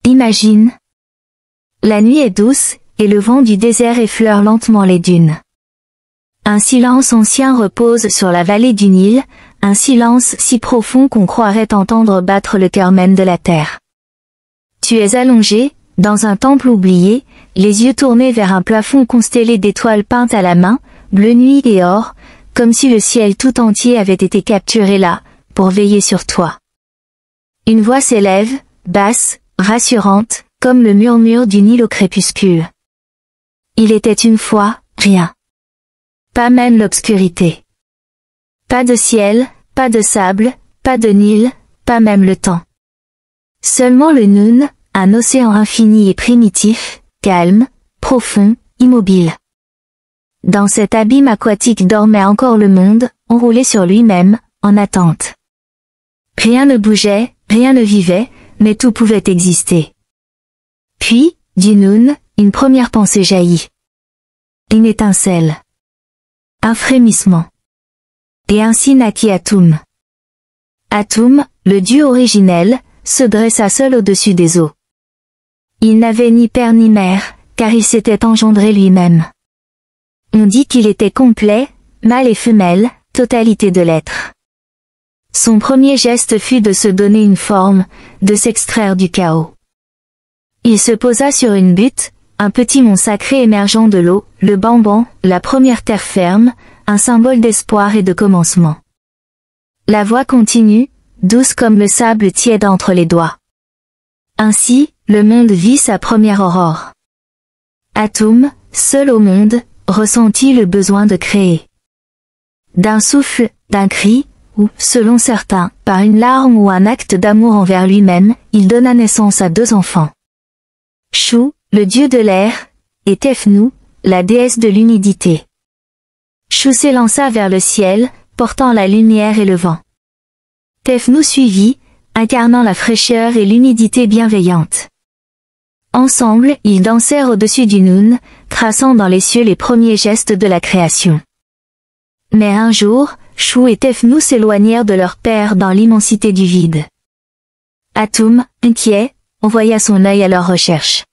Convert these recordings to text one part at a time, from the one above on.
Imagine. La nuit est douce, et le vent du désert effleure lentement les dunes. Un silence ancien repose sur la vallée du Nil, un silence si profond qu'on croirait entendre battre le cœur même de la terre. Tu es allongé, dans un temple oublié, les yeux tournés vers un plafond constellé d'étoiles peintes à la main, bleu nuit et or, comme si le ciel tout entier avait été capturé là, pour veiller sur toi. Une voix s'élève, basse, rassurante, comme le murmure du Nil au crépuscule. Il était une fois, rien. Pas même l'obscurité. Pas de ciel, pas de sable, pas de Nil, pas même le temps. Seulement le Noun, un océan infini et primitif, calme, profond, immobile. Dans cet abîme aquatique dormait encore le monde, enroulé sur lui-même, en attente. Rien ne bougeait, rien ne vivait, mais tout pouvait exister. Puis, du Noun, une première pensée jaillit. Une étincelle. Un frémissement. Et ainsi naquit Atum. Atum, le dieu originel, se dressa seul au-dessus des eaux. Il n'avait ni père ni mère, car il s'était engendré lui-même. On dit qu'il était complet, mâle et femelle, totalité de l'être. Son premier geste fut de se donner une forme, de s'extraire du chaos. Il se posa sur une butte, un petit mont sacré émergeant de l'eau, le Bamban, la première terre ferme, un symbole d'espoir et de commencement. La voix continue, douce comme le sable tiède entre les doigts. Ainsi, le monde vit sa première aurore. Atum, seul au monde, ressentit le besoin de créer. D'un souffle, d'un cri, ou, selon certains, par une larme ou un acte d'amour envers lui-même, il donna naissance à 2 enfants. Shu, le dieu de l'air, et Tefnu, la déesse de l'humidité. Shu s'élança vers le ciel, portant la lumière et le vent. Tefnu suivit, incarnant la fraîcheur et l'humidité bienveillante. Ensemble, ils dansèrent au-dessus du Noun, traçant dans les cieux les premiers gestes de la création. Mais un jour, Shu et Tefnu s'éloignèrent de leur père dans l'immensité du vide. Atum, inquiet, envoya son œil à leur recherche.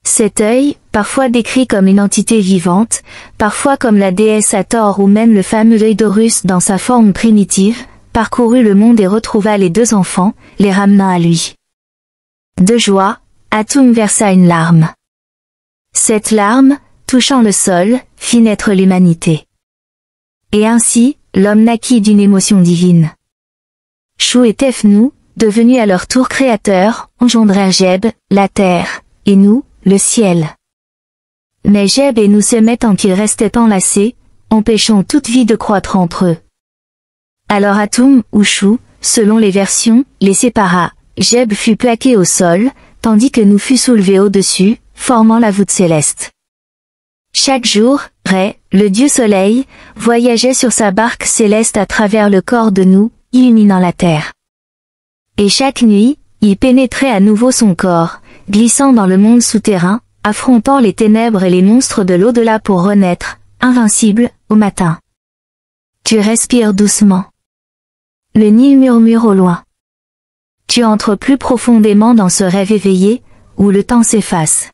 Cet œil, parfois décrit comme une entité vivante, parfois comme la déesse Hathor ou même le fameux œil d'Horus dans sa forme primitive, parcourut le monde et retrouva les 2 enfants, les ramenant à lui. De joie, Atum versa une larme. Cette larme, touchant le sol, fit naître l'humanité. Et ainsi, l'homme naquit d'une émotion divine. Shu et Tefnu, devenus à leur tour créateurs, engendrèrent Geb, la terre, et nous, le ciel. Mais Geb et nous s'aimaient tant qu'ils restaient enlacés, empêchant toute vie de croître entre eux. Alors Atum, ou Shu, selon les versions, les sépara, Geb fut plaqué au sol, tandis que nous fut soulevé au-dessus, formant la voûte céleste. Chaque jour, Ré, le dieu soleil, voyageait sur sa barque céleste à travers le corps de nous, illuminant la terre. Et chaque nuit, il pénétrait à nouveau son corps, glissant dans le monde souterrain, affrontant les ténèbres et les monstres de l'au-delà pour renaître, invincible, au matin. Tu respires doucement. Le Nil murmure au loin. Tu entres plus profondément dans ce rêve éveillé, où le temps s'efface.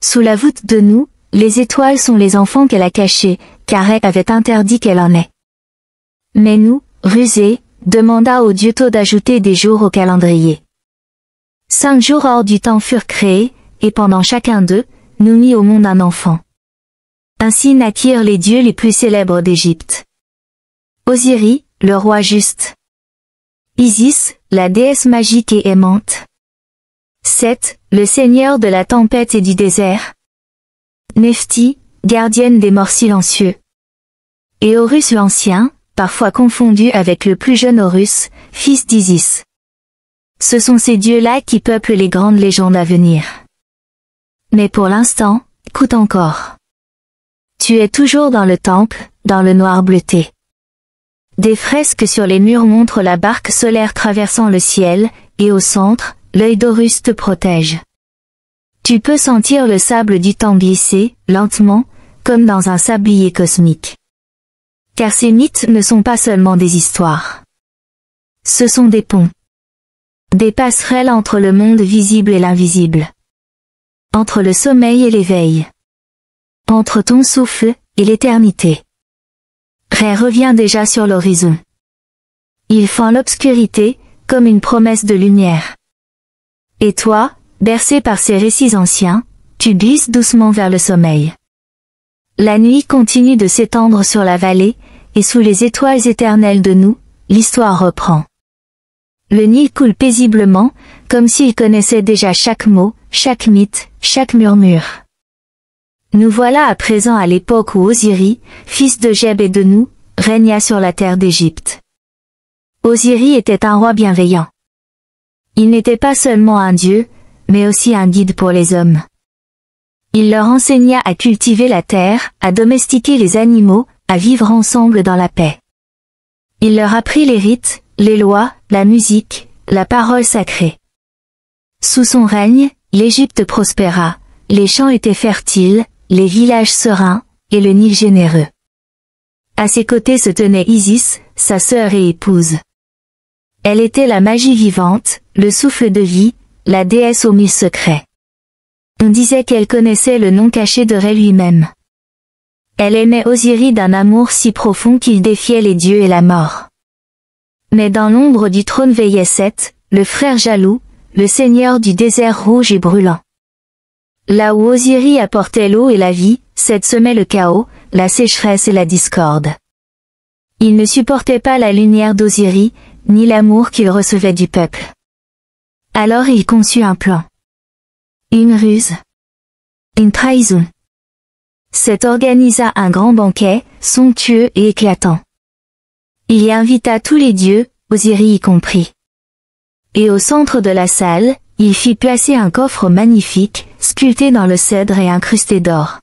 Sous la voûte de nous, les étoiles sont les enfants qu'elle a cachés, car elle avait interdit qu'elle en ait. Mais nous, rusés, demanda au dieu Tho d'ajouter des jours au calendrier. 5 jours hors du temps furent créés, et pendant chacun d'eux, nous mit au monde un enfant. Ainsi naquirent les dieux les plus célèbres d'Égypte. Osiris, le roi juste. Isis, la déesse magique et aimante. Seth, le seigneur de la tempête et du désert. Nephti, gardienne des morts silencieux. Et Horus l'ancien, parfois confondu avec le plus jeune Horus, fils d'Isis. Ce sont ces dieux-là qui peuplent les grandes légendes à venir. Mais pour l'instant, écoute encore. Tu es toujours dans le temple, dans le noir bleuté. Des fresques sur les murs montrent la barque solaire traversant le ciel, et au centre, l'œil d'Horus te protège. Tu peux sentir le sable du temps glisser, lentement, comme dans un sablier cosmique. Car ces mythes ne sont pas seulement des histoires. Ce sont des ponts. Des passerelles entre le monde visible et l'invisible. Entre le sommeil et l'éveil. Entre ton souffle et l'éternité. Ré revient déjà sur l'horizon. Il fend l'obscurité, comme une promesse de lumière. Et toi, bercé par ces récits anciens, tu glisses doucement vers le sommeil. La nuit continue de s'étendre sur la vallée, et sous les étoiles éternelles de nous, l'histoire reprend. Le Nil coule paisiblement, comme s'il connaissait déjà chaque mot, chaque mythe, chaque murmure. Nous voilà à présent à l'époque où Osiris, fils de Geb et de Nou, régna sur la terre d'Égypte. Osiris était un roi bienveillant. Il n'était pas seulement un dieu, mais aussi un guide pour les hommes. Il leur enseigna à cultiver la terre, à domestiquer les animaux, à vivre ensemble dans la paix. Il leur apprit les rites, les lois, la musique, la parole sacrée. Sous son règne, l'Égypte prospéra, les champs étaient fertiles, les villages sereins, et le Nil généreux. À ses côtés se tenait Isis, sa sœur et épouse. Elle était la magie vivante, le souffle de vie, la déesse aux 1000 secrets. On disait qu'elle connaissait le nom caché de Ré lui-même. Elle aimait Osiris d'un amour si profond qu'il défiait les dieux et la mort. Mais dans l'ombre du trône veillait Seth, le frère jaloux, le seigneur du désert rouge et brûlant. Là où Osiris apportait l'eau et la vie, Seth semait le chaos, la sécheresse et la discorde. Il ne supportait pas la lumière d'Osiris, ni l'amour qu'il recevait du peuple. Alors il conçut un plan. Une ruse. Une trahison. Seth organisa un grand banquet, somptueux et éclatant. Il y invita tous les dieux, Osiris y compris. Et au centre de la salle, il fit placer un coffre magnifique, sculpté dans le cèdre et incrusté d'or.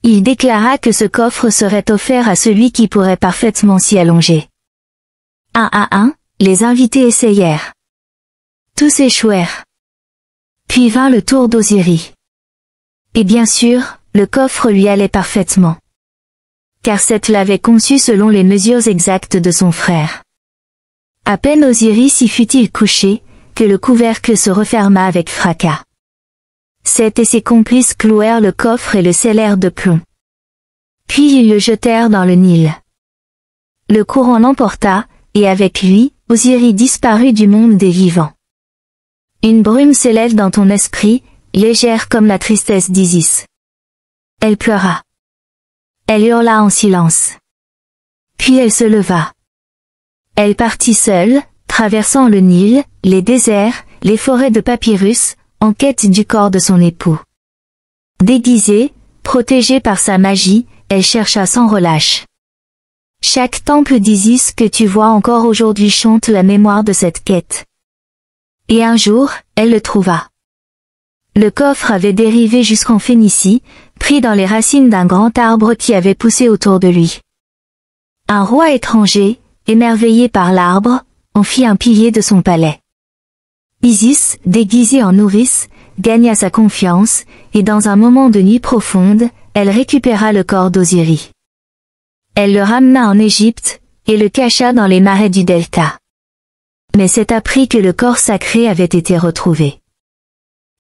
Il déclara que ce coffre serait offert à celui qui pourrait parfaitement s'y allonger. Un à un, les invités essayèrent. Tous échouèrent. Puis vint le tour d'Osiris. Et bien sûr, le coffre lui allait parfaitement. Car Seth l'avait conçu selon les mesures exactes de son frère. À peine Osiris y fut-il couché, que le couvercle se referma avec fracas. Seth et ses complices clouèrent le coffre et le scellèrent de plomb. Puis ils le jetèrent dans le Nil. Le courant l'emporta, et avec lui, Osiris disparut du monde des vivants. Une brume s'élève dans ton esprit, légère comme la tristesse d'Isis. Elle pleura. Elle hurla en silence. Puis elle se leva. Elle partit seule, traversant le Nil, les déserts, les forêts de papyrus, en quête du corps de son époux. Déguisée, protégée par sa magie, elle chercha sans relâche. Chaque temple d'Isis que tu vois encore aujourd'hui chante la mémoire de cette quête. Et un jour, elle le trouva. Le coffre avait dérivé jusqu'en Phénicie, pris dans les racines d'un grand arbre qui avait poussé autour de lui. Un roi étranger, émerveillé par l'arbre, en fit un pilier de son palais. Isis, déguisée en nourrice, gagna sa confiance, et dans un moment de nuit profonde, elle récupéra le corps d'Osiris. Elle le ramena en Égypte, et le cacha dans les marais du delta. Mais Seth apprit que le corps sacré avait été retrouvé.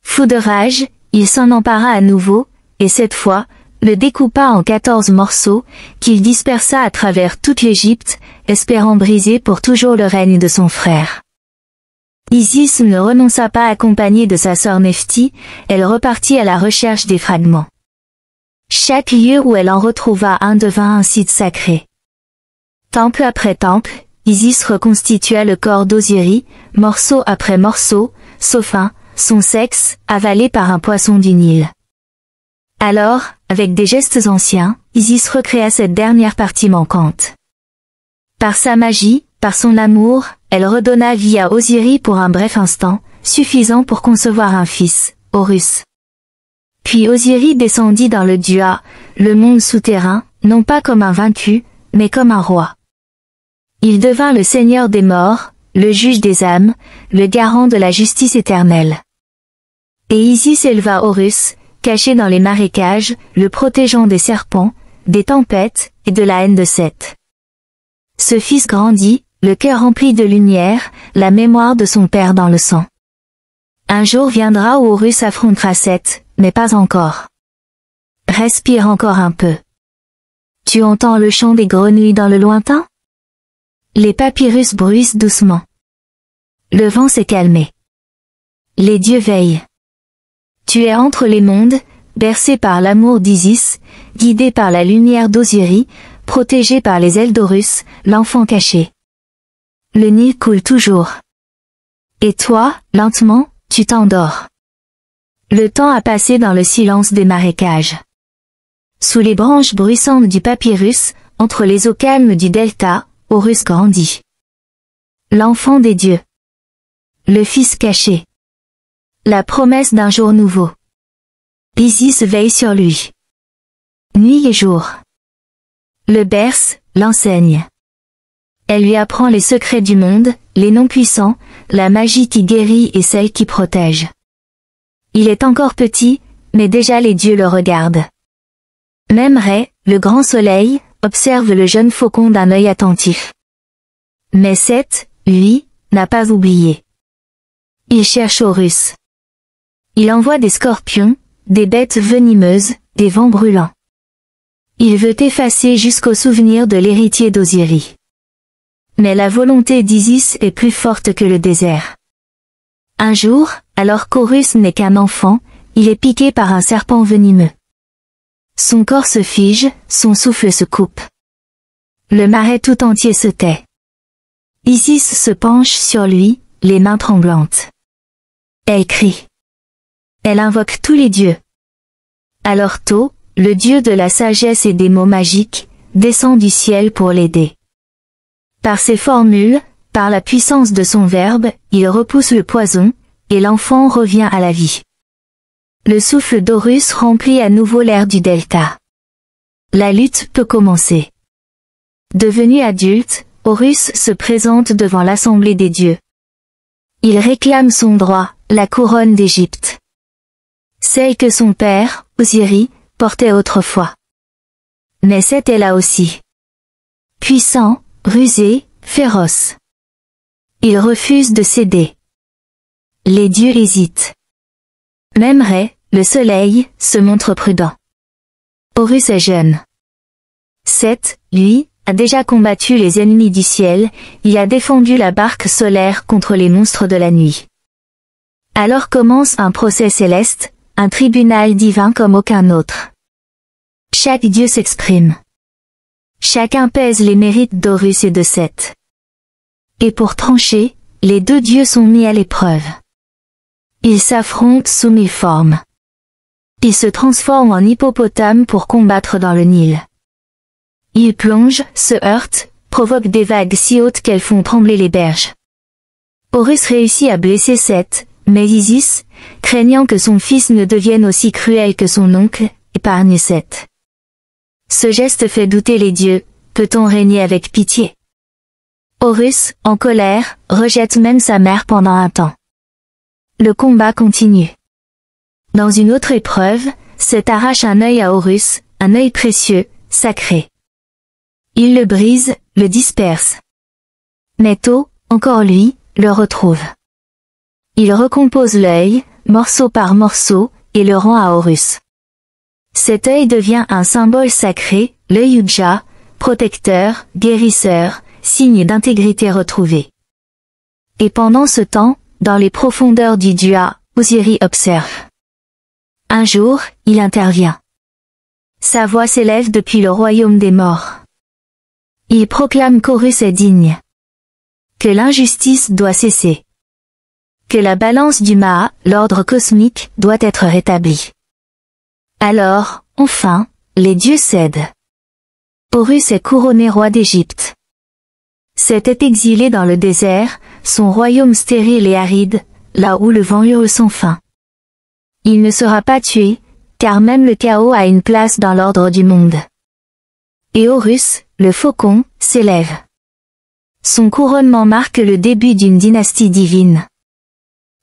Fou de rage, il s'en empara à nouveau, et cette fois, le découpa en 14 morceaux, qu'il dispersa à travers toute l'Égypte, espérant briser pour toujours le règne de son frère. Isis ne renonça pas accompagnée de sa sœur Nephti, elle repartit à la recherche des fragments. Chaque lieu où elle en retrouva un devint un site sacré. Temple après temple, Isis reconstitua le corps d'Osiris, morceau après morceau, sauf un, son sexe, avalé par un poisson du Nil. Alors, avec des gestes anciens, Isis recréa cette dernière partie manquante. Par sa magie, par son amour, elle redonna vie à Osiris pour un bref instant, suffisant pour concevoir un fils, Horus. Puis Osiris descendit dans le Dua, le monde souterrain, non pas comme un vaincu, mais comme un roi. Il devint le seigneur des morts, le juge des âmes, le garant de la justice éternelle. Et Isis éleva Horus, caché dans les marécages, le protégeant des serpents, des tempêtes, et de la haine de Seth. Ce fils grandit, le cœur rempli de lumière, la mémoire de son père dans le sang. Un jour viendra où Horus affrontera Seth, mais pas encore. Respire encore un peu. Tu entends le chant des grenouilles dans le lointain? Les papyrus bruissent doucement. Le vent s'est calmé. Les dieux veillent. Tu es entre les mondes, bercé par l'amour d'Isis, guidé par la lumière d'Osiris, protégé par les ailes d'Horus, l'enfant caché. Le Nil coule toujours. Et toi, lentement, tu t'endors. Le temps a passé dans le silence des marécages. Sous les branches bruissantes du papyrus, entre les eaux calmes du delta, Horus grandit. L'enfant des dieux. Le fils caché. La promesse d'un jour nouveau. Isis veille sur lui. Nuit et jour. Le berce, l'enseigne. Elle lui apprend les secrets du monde, les noms puissants, la magie qui guérit et celle qui protège. Il est encore petit, mais déjà les dieux le regardent. Même Ré, le grand soleil, observe le jeune faucon d'un œil attentif. Mais Seth, lui, n'a pas oublié. Il cherche Horus. Il envoie des scorpions, des bêtes venimeuses, des vents brûlants. Il veut effacer jusqu'au souvenir de l'héritier d'Osiris. Mais la volonté d'Isis est plus forte que le désert. Un jour, alors qu'Horus n'est qu'un enfant, il est piqué par un serpent venimeux. Son corps se fige, son souffle se coupe. Le marais tout entier se tait. Isis se penche sur lui, les mains tremblantes. Elle crie. Elle invoque tous les dieux. Alors Tho, le dieu de la sagesse et des mots magiques, descend du ciel pour l'aider. Par ses formules, par la puissance de son verbe, il repousse le poison, et l'enfant revient à la vie. Le souffle d'Horus remplit à nouveau l'air du delta. La lutte peut commencer. Devenu adulte, Horus se présente devant l'assemblée des dieux. Il réclame son droit, la couronne d'Égypte. Celle que son père, Osiris, portait autrefois. Mais Seth est là aussi. Puissant, rusé, féroce. Il refuse de céder. Les dieux hésitent. Même Ré, le soleil, se montre prudent. Horus est jeune. Seth, lui, a déjà combattu les ennemis du ciel, il a défendu la barque solaire contre les monstres de la nuit. Alors commence un procès céleste, un tribunal divin comme aucun autre. Chaque dieu s'exprime. Chacun pèse les mérites d'Horus et de Seth. Et pour trancher, les deux dieux sont mis à l'épreuve. Ils s'affrontent sous 1000 formes. Ils se transforment en hippopotame pour combattre dans le Nil. Ils plongent, se heurtent, provoquent des vagues si hautes qu'elles font trembler les berges. Horus réussit à blesser Seth, mais Isis, craignant que son fils ne devienne aussi cruel que son oncle, épargne Seth. Ce geste fait douter les dieux, peut-on régner avec pitié? Horus, en colère, rejette même sa mère pendant un temps. Le combat continue. Dans une autre épreuve, Seth arrache un œil à Horus, un œil précieux, sacré. Il le brise, le disperse. Mais Tho, encore lui, le retrouve. Il recompose l'œil, morceau par morceau, et le rend à Horus. Cet œil devient un symbole sacré, l'œil Udja, protecteur, guérisseur, signe d'intégrité retrouvée. Et pendant ce temps, dans les profondeurs du Dua, Osiris observe. Un jour, il intervient. Sa voix s'élève depuis le royaume des morts. Il proclame qu'Horus est digne. Que l'injustice doit cesser. Que la balance du Maa, l'ordre cosmique, doit être rétablie. Alors, enfin, les dieux cèdent. Horus est couronné roi d'Égypte. Seth est exilé dans le désert, son royaume stérile et aride, là où le vent hurle sans fin. Il ne sera pas tué, car même le chaos a une place dans l'ordre du monde. Et Horus, le faucon, s'élève. Son couronnement marque le début d'une dynastie divine.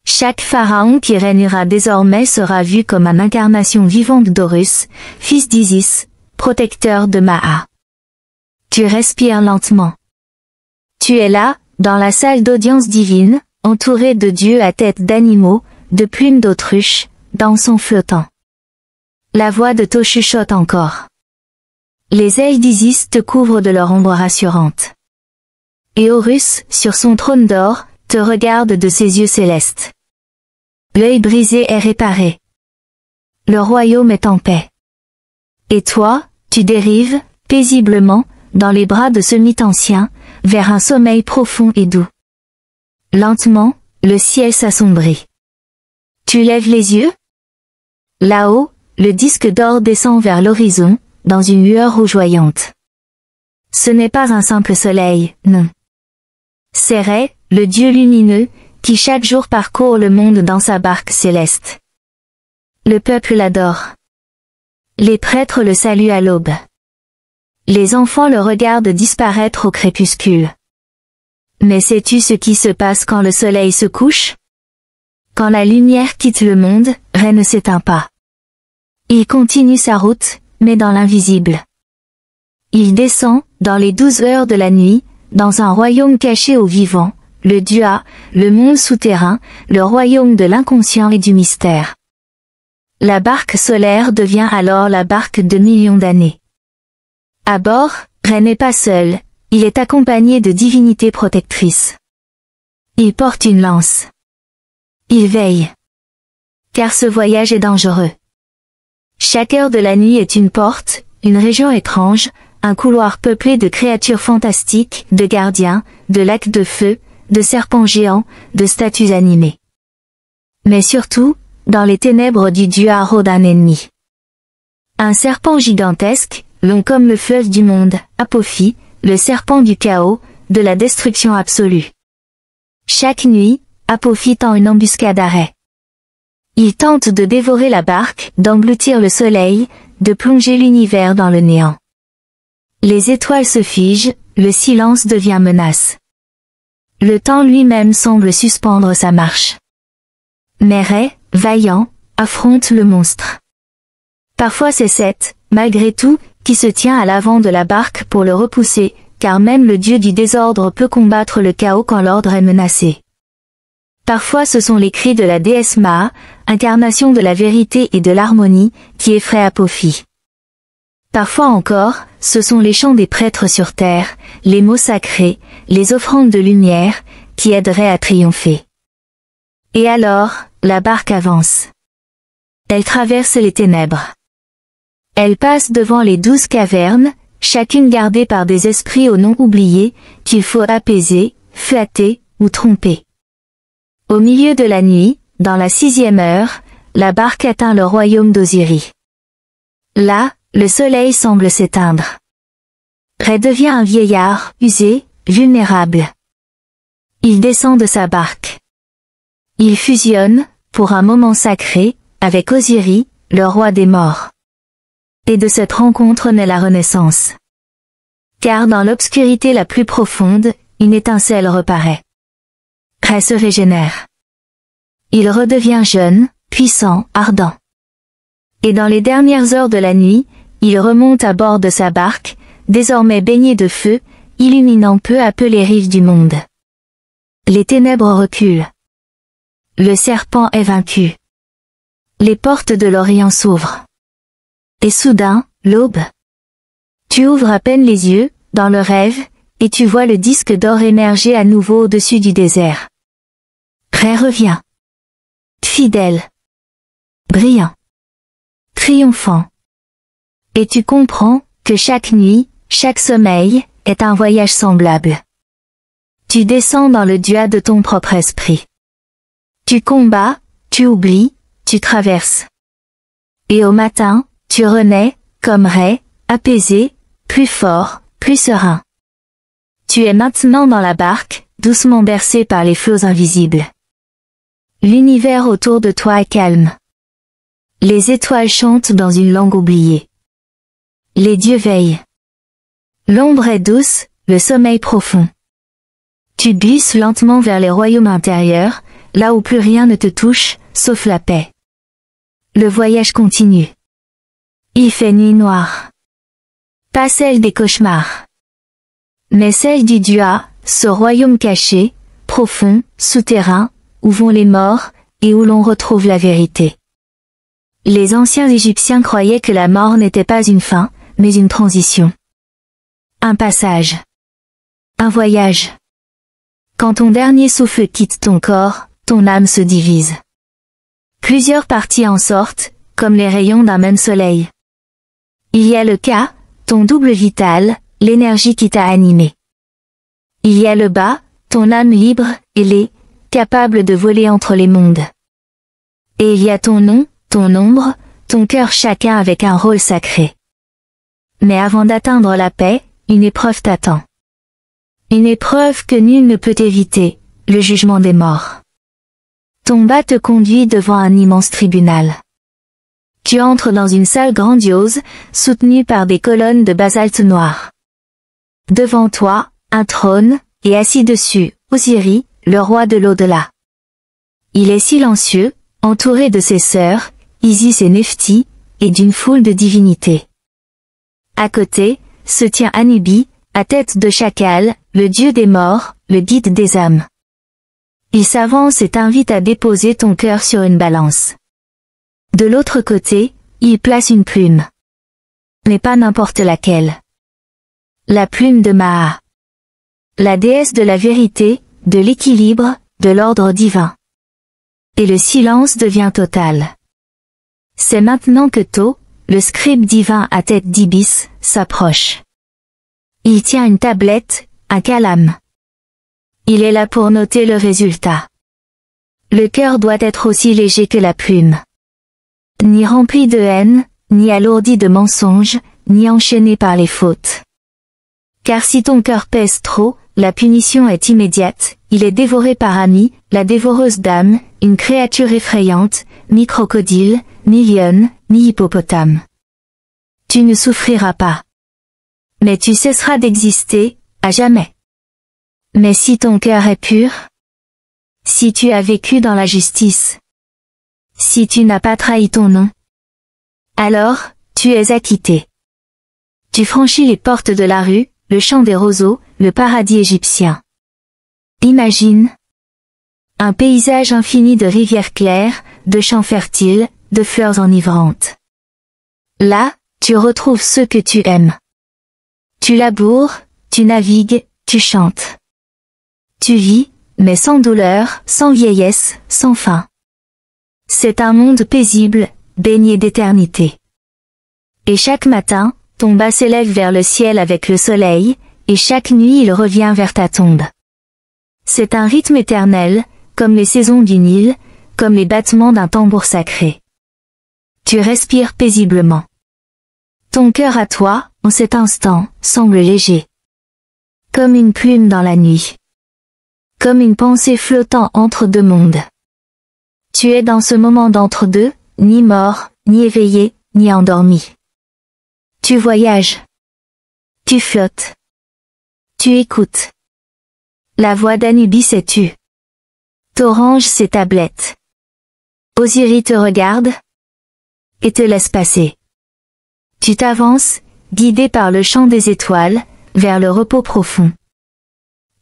Chaque pharaon qui régnera désormais sera vu comme une incarnation vivante d'Horus, fils d'Isis, protecteur de Maa. Tu respires lentement. Tu es là, dans la salle d'audience divine, entouré de dieux à tête d'animaux, de plumes d'autruche, dansant flottant. La voix de Thoth chuchote encore. Les ailes d'Isis te couvrent de leur ombre rassurante. Et Horus, sur son trône d'or, te regarde de ses yeux célestes. L'œil brisé est réparé. Le royaume est en paix. Et toi, tu dérives, paisiblement, dans les bras de ce mythe ancien, vers un sommeil profond et doux. Lentement, le ciel s'assombrit. Tu lèves les yeux? Là-haut, le disque d'or descend vers l'horizon, dans une lueur rougeoyante. Ce n'est pas un simple soleil, non. C'est Rê, le dieu lumineux, qui chaque jour parcourt le monde dans sa barque céleste. Le peuple l'adore. Les prêtres le saluent à l'aube. Les enfants le regardent disparaître au crépuscule. Mais sais-tu ce qui se passe quand le soleil se couche? Quand la lumière quitte le monde, Rê ne s'éteint pas. Il continue sa route, mais dans l'invisible. Il descend, dans les 12 heures de la nuit, dans un royaume caché aux vivants, le Dua, le monde souterrain, le royaume de l'inconscient et du mystère. La barque solaire devient alors la barque de millions d'années. À bord, Rê n'est pas seul, il est accompagné de divinités protectrices. Il porte une lance. Il veille. Car ce voyage est dangereux. Chaque heure de la nuit est une porte, une région étrange, un couloir peuplé de créatures fantastiques, de gardiens, de lacs de feu, de serpents géants, de statues animées. Mais surtout, dans les ténèbres du Dua rôde un ennemi. Un serpent gigantesque, long comme le fleuve du monde, Apophi, le serpent du chaos, de la destruction absolue. Chaque nuit, Apophi tend une embuscade à Rê. Il tente de dévorer la barque, d'engloutir le soleil, de plonger l'univers dans le néant. Les étoiles se figent, le silence devient menace. Le temps lui-même semble suspendre sa marche. Mais Rê, vaillant, affronte le monstre. Parfois c'est Seth, malgré tout, qui se tient à l'avant de la barque pour le repousser, car même le dieu du désordre peut combattre le chaos quand l'ordre est menacé. Parfois ce sont les cris de la déesse Maa, incarnation de la vérité et de l'harmonie, qui effraient Apophi. Parfois encore, ce sont les chants des prêtres sur terre, les mots sacrés, les offrandes de lumière, qui aideraient à triompher. Et alors, la barque avance. Elle traverse les ténèbres. Elle passe devant les 12 cavernes, chacune gardée par des esprits au nom oublié, qu'il faut apaiser, flatter, ou tromper. Au milieu de la nuit, dans la 6e heure, la barque atteint le royaume d'Osiris. Là, le soleil semble s'éteindre. Rê devient un vieillard, usé, vulnérable. Il descend de sa barque. Il fusionne, pour un moment sacré, avec Osiris, le roi des morts. Et de cette rencontre naît la Renaissance. Car dans l'obscurité la plus profonde, une étincelle reparaît. Rê se régénère. Il redevient jeune, puissant, ardent. Et dans les dernières heures de la nuit, il remonte à bord de sa barque, désormais baignée de feu, illuminant peu à peu les rives du monde. Les ténèbres reculent. Le serpent est vaincu. Les portes de l'Orient s'ouvrent. Et soudain, l'aube. Tu ouvres à peine les yeux, dans le rêve, et tu vois le disque d'or émerger à nouveau au-dessus du désert. Rê revient. Fidèle. Brillant. Triomphant. Et tu comprends que chaque nuit, chaque sommeil, est un voyage semblable. Tu descends dans le Dua de ton propre esprit. Tu combats, tu oublies, tu traverses. Et au matin, tu renais, comme Rê, apaisé, plus fort, plus serein. Tu es maintenant dans la barque, doucement bercé par les flots invisibles. L'univers autour de toi est calme. Les étoiles chantent dans une langue oubliée. Les dieux veillent. L'ombre est douce, le sommeil profond. Tu glisses lentement vers les royaumes intérieurs, là où plus rien ne te touche, sauf la paix. Le voyage continue. Il fait nuit noire. Pas celle des cauchemars. Mais celle du Dua, ce royaume caché, profond, souterrain, où vont les morts, et où l'on retrouve la vérité. Les anciens Égyptiens croyaient que la mort n'était pas une fin, mais une transition. Un passage. Un voyage. Quand ton dernier souffle quitte ton corps, ton âme se divise. Plusieurs parties en sortent, comme les rayons d'un même soleil. Il y a le Ka, ton double vital, l'énergie qui t'a animé. Il y a le Ba, ton âme libre, ailée, capable de voler entre les mondes. Et il y a ton nom, ton ombre, ton cœur, chacun avec un rôle sacré. Mais avant d'atteindre la paix, une épreuve t'attend. Une épreuve que nul ne peut éviter, le jugement des morts. Ton bas te conduit devant un immense tribunal. Tu entres dans une salle grandiose, soutenue par des colonnes de basalte noir. Devant toi, un trône, et assis dessus, Osiris, le roi de l'au-delà. Il est silencieux, entouré de ses sœurs, Isis et Nephti, et d'une foule de divinités. À côté, se tient Anubi, à tête de chacal, le dieu des morts, le guide des âmes. Il s'avance et t'invite à déposer ton cœur sur une balance. De l'autre côté, il place une plume. Mais pas n'importe laquelle. La plume de Maat. La déesse de la vérité, de l'équilibre, de l'ordre divin. Et le silence devient total. C'est maintenant que Tho, le scribe divin à tête d'ibis, s'approche. Il tient une tablette, un calame. Il est là pour noter le résultat. Le cœur doit être aussi léger que la plume. Ni rempli de haine, ni alourdi de mensonges, ni enchaîné par les fautes. Car si ton cœur pèse trop, la punition est immédiate, il est dévoré par Ami, la dévoreuse dame, une créature effrayante, ni crocodile, ni lionne, ni hippopotame. Tu ne souffriras pas. Mais tu cesseras d'exister, à jamais. Mais si ton cœur est pur, si tu as vécu dans la justice, si tu n'as pas trahi ton nom, alors, tu es acquitté. Tu franchis les portes de la rue, le champ des roseaux, le paradis égyptien. Imagine un paysage infini de rivières claires, de champs fertiles, de fleurs enivrantes. Là, tu retrouves ceux que tu aimes. Tu laboures, tu navigues, tu chantes. Tu vis, mais sans douleur, sans vieillesse, sans fin. C'est un monde paisible, baigné d'éternité. Et chaque matin, ton bas s'élève vers le ciel avec le soleil, et chaque nuit il revient vers ta tombe. C'est un rythme éternel, comme les saisons du Nil, comme les battements d'un tambour sacré. Tu respires paisiblement. Ton cœur à toi, en cet instant, semble léger. Comme une plume dans la nuit. Comme une pensée flottant entre deux mondes. Tu es dans ce moment d'entre-deux, ni mort, ni éveillé, ni endormi. Tu voyages. Tu flottes. Tu écoutes. La voix d'Anubis est tue. T'orange ses tablettes. Osiris te regarde et te laisse passer. Tu t'avances, guidé par le chant des étoiles, vers le repos profond.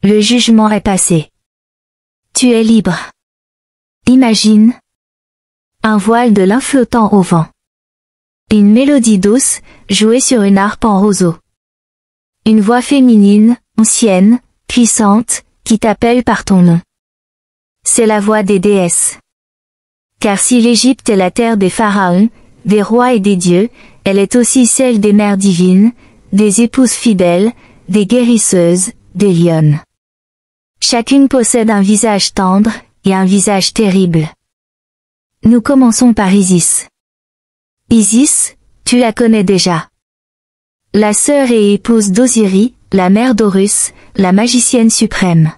Le jugement est passé. Tu es libre. Imagine un voile de lin flottant au vent. Une mélodie douce, jouée sur une harpe en roseau. Une voix féminine, ancienne, puissante, qui t'appelle par ton nom. C'est la voix des déesses. Car si l'Égypte est la terre des pharaons, des rois et des dieux, elle est aussi celle des mères divines, des épouses fidèles, des guérisseuses, des lionnes. Chacune possède un visage tendre, et un visage terrible. Nous commençons par Isis. Isis, tu la connais déjà. La sœur et épouse d'Osiris, la mère d'Horus, la magicienne suprême.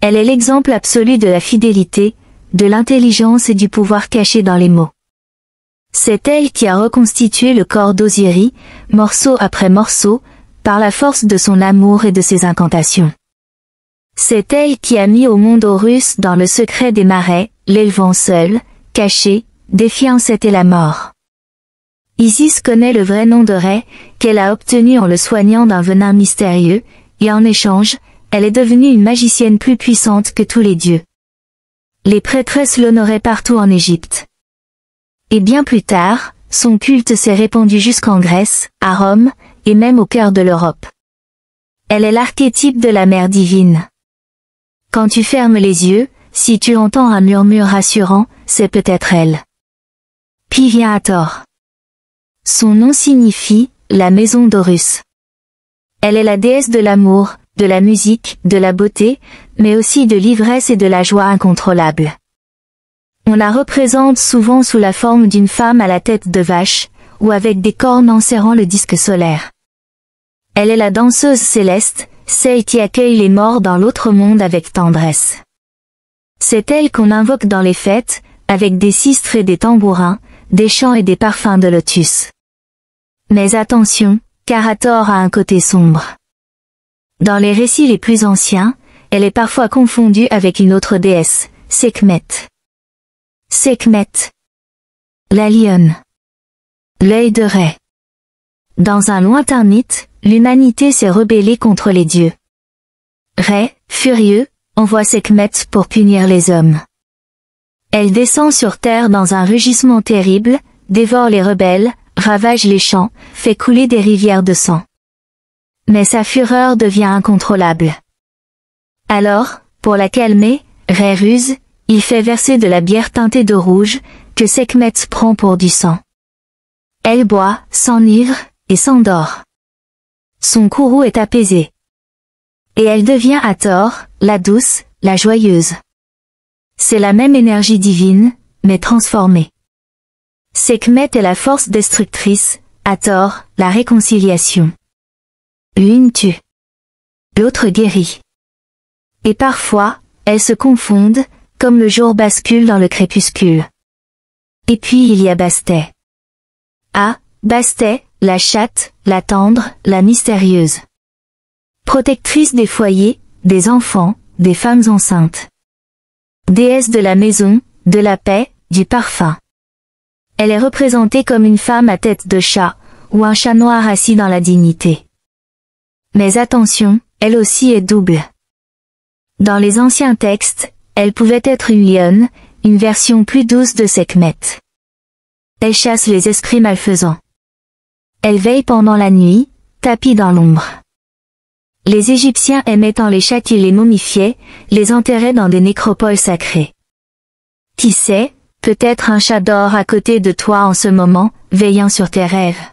Elle est l'exemple absolu de la fidélité, de l'intelligence et du pouvoir caché dans les mots. C'est elle qui a reconstitué le corps d'Osiris, morceau après morceau, par la force de son amour et de ses incantations. C'est elle qui a mis au monde Horus dans le secret des marais, l'élevant seul, caché, défiant Seth et la mort. Isis connaît le vrai nom de Rê, qu'elle a obtenu en le soignant d'un venin mystérieux, et en échange, Elle est devenue une magicienne plus puissante que tous les dieux. Les prêtresses l'honoraient partout en Égypte. Et bien plus tard, son culte s'est répandu jusqu'en Grèce, à Rome, et même au cœur de l'Europe. Elle est l'archétype de la mère divine. Quand tu fermes les yeux, si tu entends un murmure rassurant, c'est peut-être elle. Pi vient à tort. Son nom signifie « la maison d'Horus ». Elle est la déesse de l'amour, de la musique, de la beauté, mais aussi de l'ivresse et de la joie incontrôlable. On la représente souvent sous la forme d'une femme à la tête de vache, ou avec des cornes enserrant le disque solaire. Elle est la danseuse céleste, celle qui accueille les morts dans l'autre monde avec tendresse. C'est elle qu'on invoque dans les fêtes, avec des sistres et des tambourins, des chants et des parfums de lotus. Mais attention, car Hathor a un côté sombre. Dans les récits les plus anciens, elle est parfois confondue avec une autre déesse, Sekhmet. Sekhmet. La lionne. L'œil de Ré. Dans un lointain mythe, l'humanité s'est rebellée contre les dieux. Ré, furieux, envoie Sekhmet pour punir les hommes. Elle descend sur terre dans un rugissement terrible, dévore les rebelles, ravage les champs, fait couler des rivières de sang. Mais sa fureur devient incontrôlable. Alors, pour la calmer, Ré ruse, il fait verser de la bière teintée de rouge, que Sekhmet prend pour du sang. Elle boit, s'enivre, et s'endort. Son courroux est apaisé. Et elle devient Hathor, la douce, la joyeuse. C'est la même énergie divine, mais transformée. Sekhmet est la force destructrice, Hathor, la réconciliation. L'une tue. L'autre guérit. Et parfois, elles se confondent, comme le jour bascule dans le crépuscule. Et puis il y a Bastet. Ah, Bastet, la chatte, la tendre, la mystérieuse. Protectrice des foyers, des enfants, des femmes enceintes. Déesse de la maison, de la paix, du parfum. Elle est représentée comme une femme à tête de chat, ou un chat noir assis dans la dignité. Mais attention, elle aussi est double. Dans les anciens textes, elle pouvait être une lionne, une version plus douce de Sekhmet. Elle chasse les esprits malfaisants. Elle veille pendant la nuit, tapie dans l'ombre. Les Égyptiens aimaient tant les chats qu'ils les momifiaient, les enterraient dans des nécropoles sacrées. Qui sait, peut-être un chat dort à côté de toi en ce moment, veillant sur tes rêves.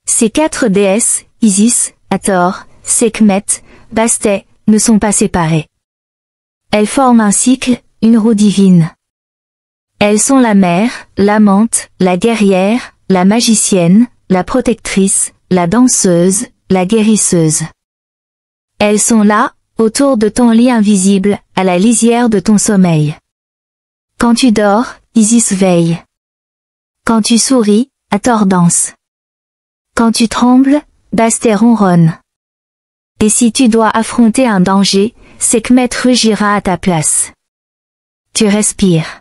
Ces quatre déesses, Isis, Hathor, Sekhmet, Bastet, ne sont pas séparées. Elles forment un cycle, une roue divine. Elles sont la mère, l'amante, la guerrière, la magicienne, la protectrice, la danseuse, la guérisseuse. Elles sont là, autour de ton lit invisible, à la lisière de ton sommeil. Quand tu dors, Isis veille. Quand tu souris, Hathor danse. Quand tu trembles, Bastet ronronne. Et si tu dois affronter un danger, Sekhmet rugira à ta place. Tu respires.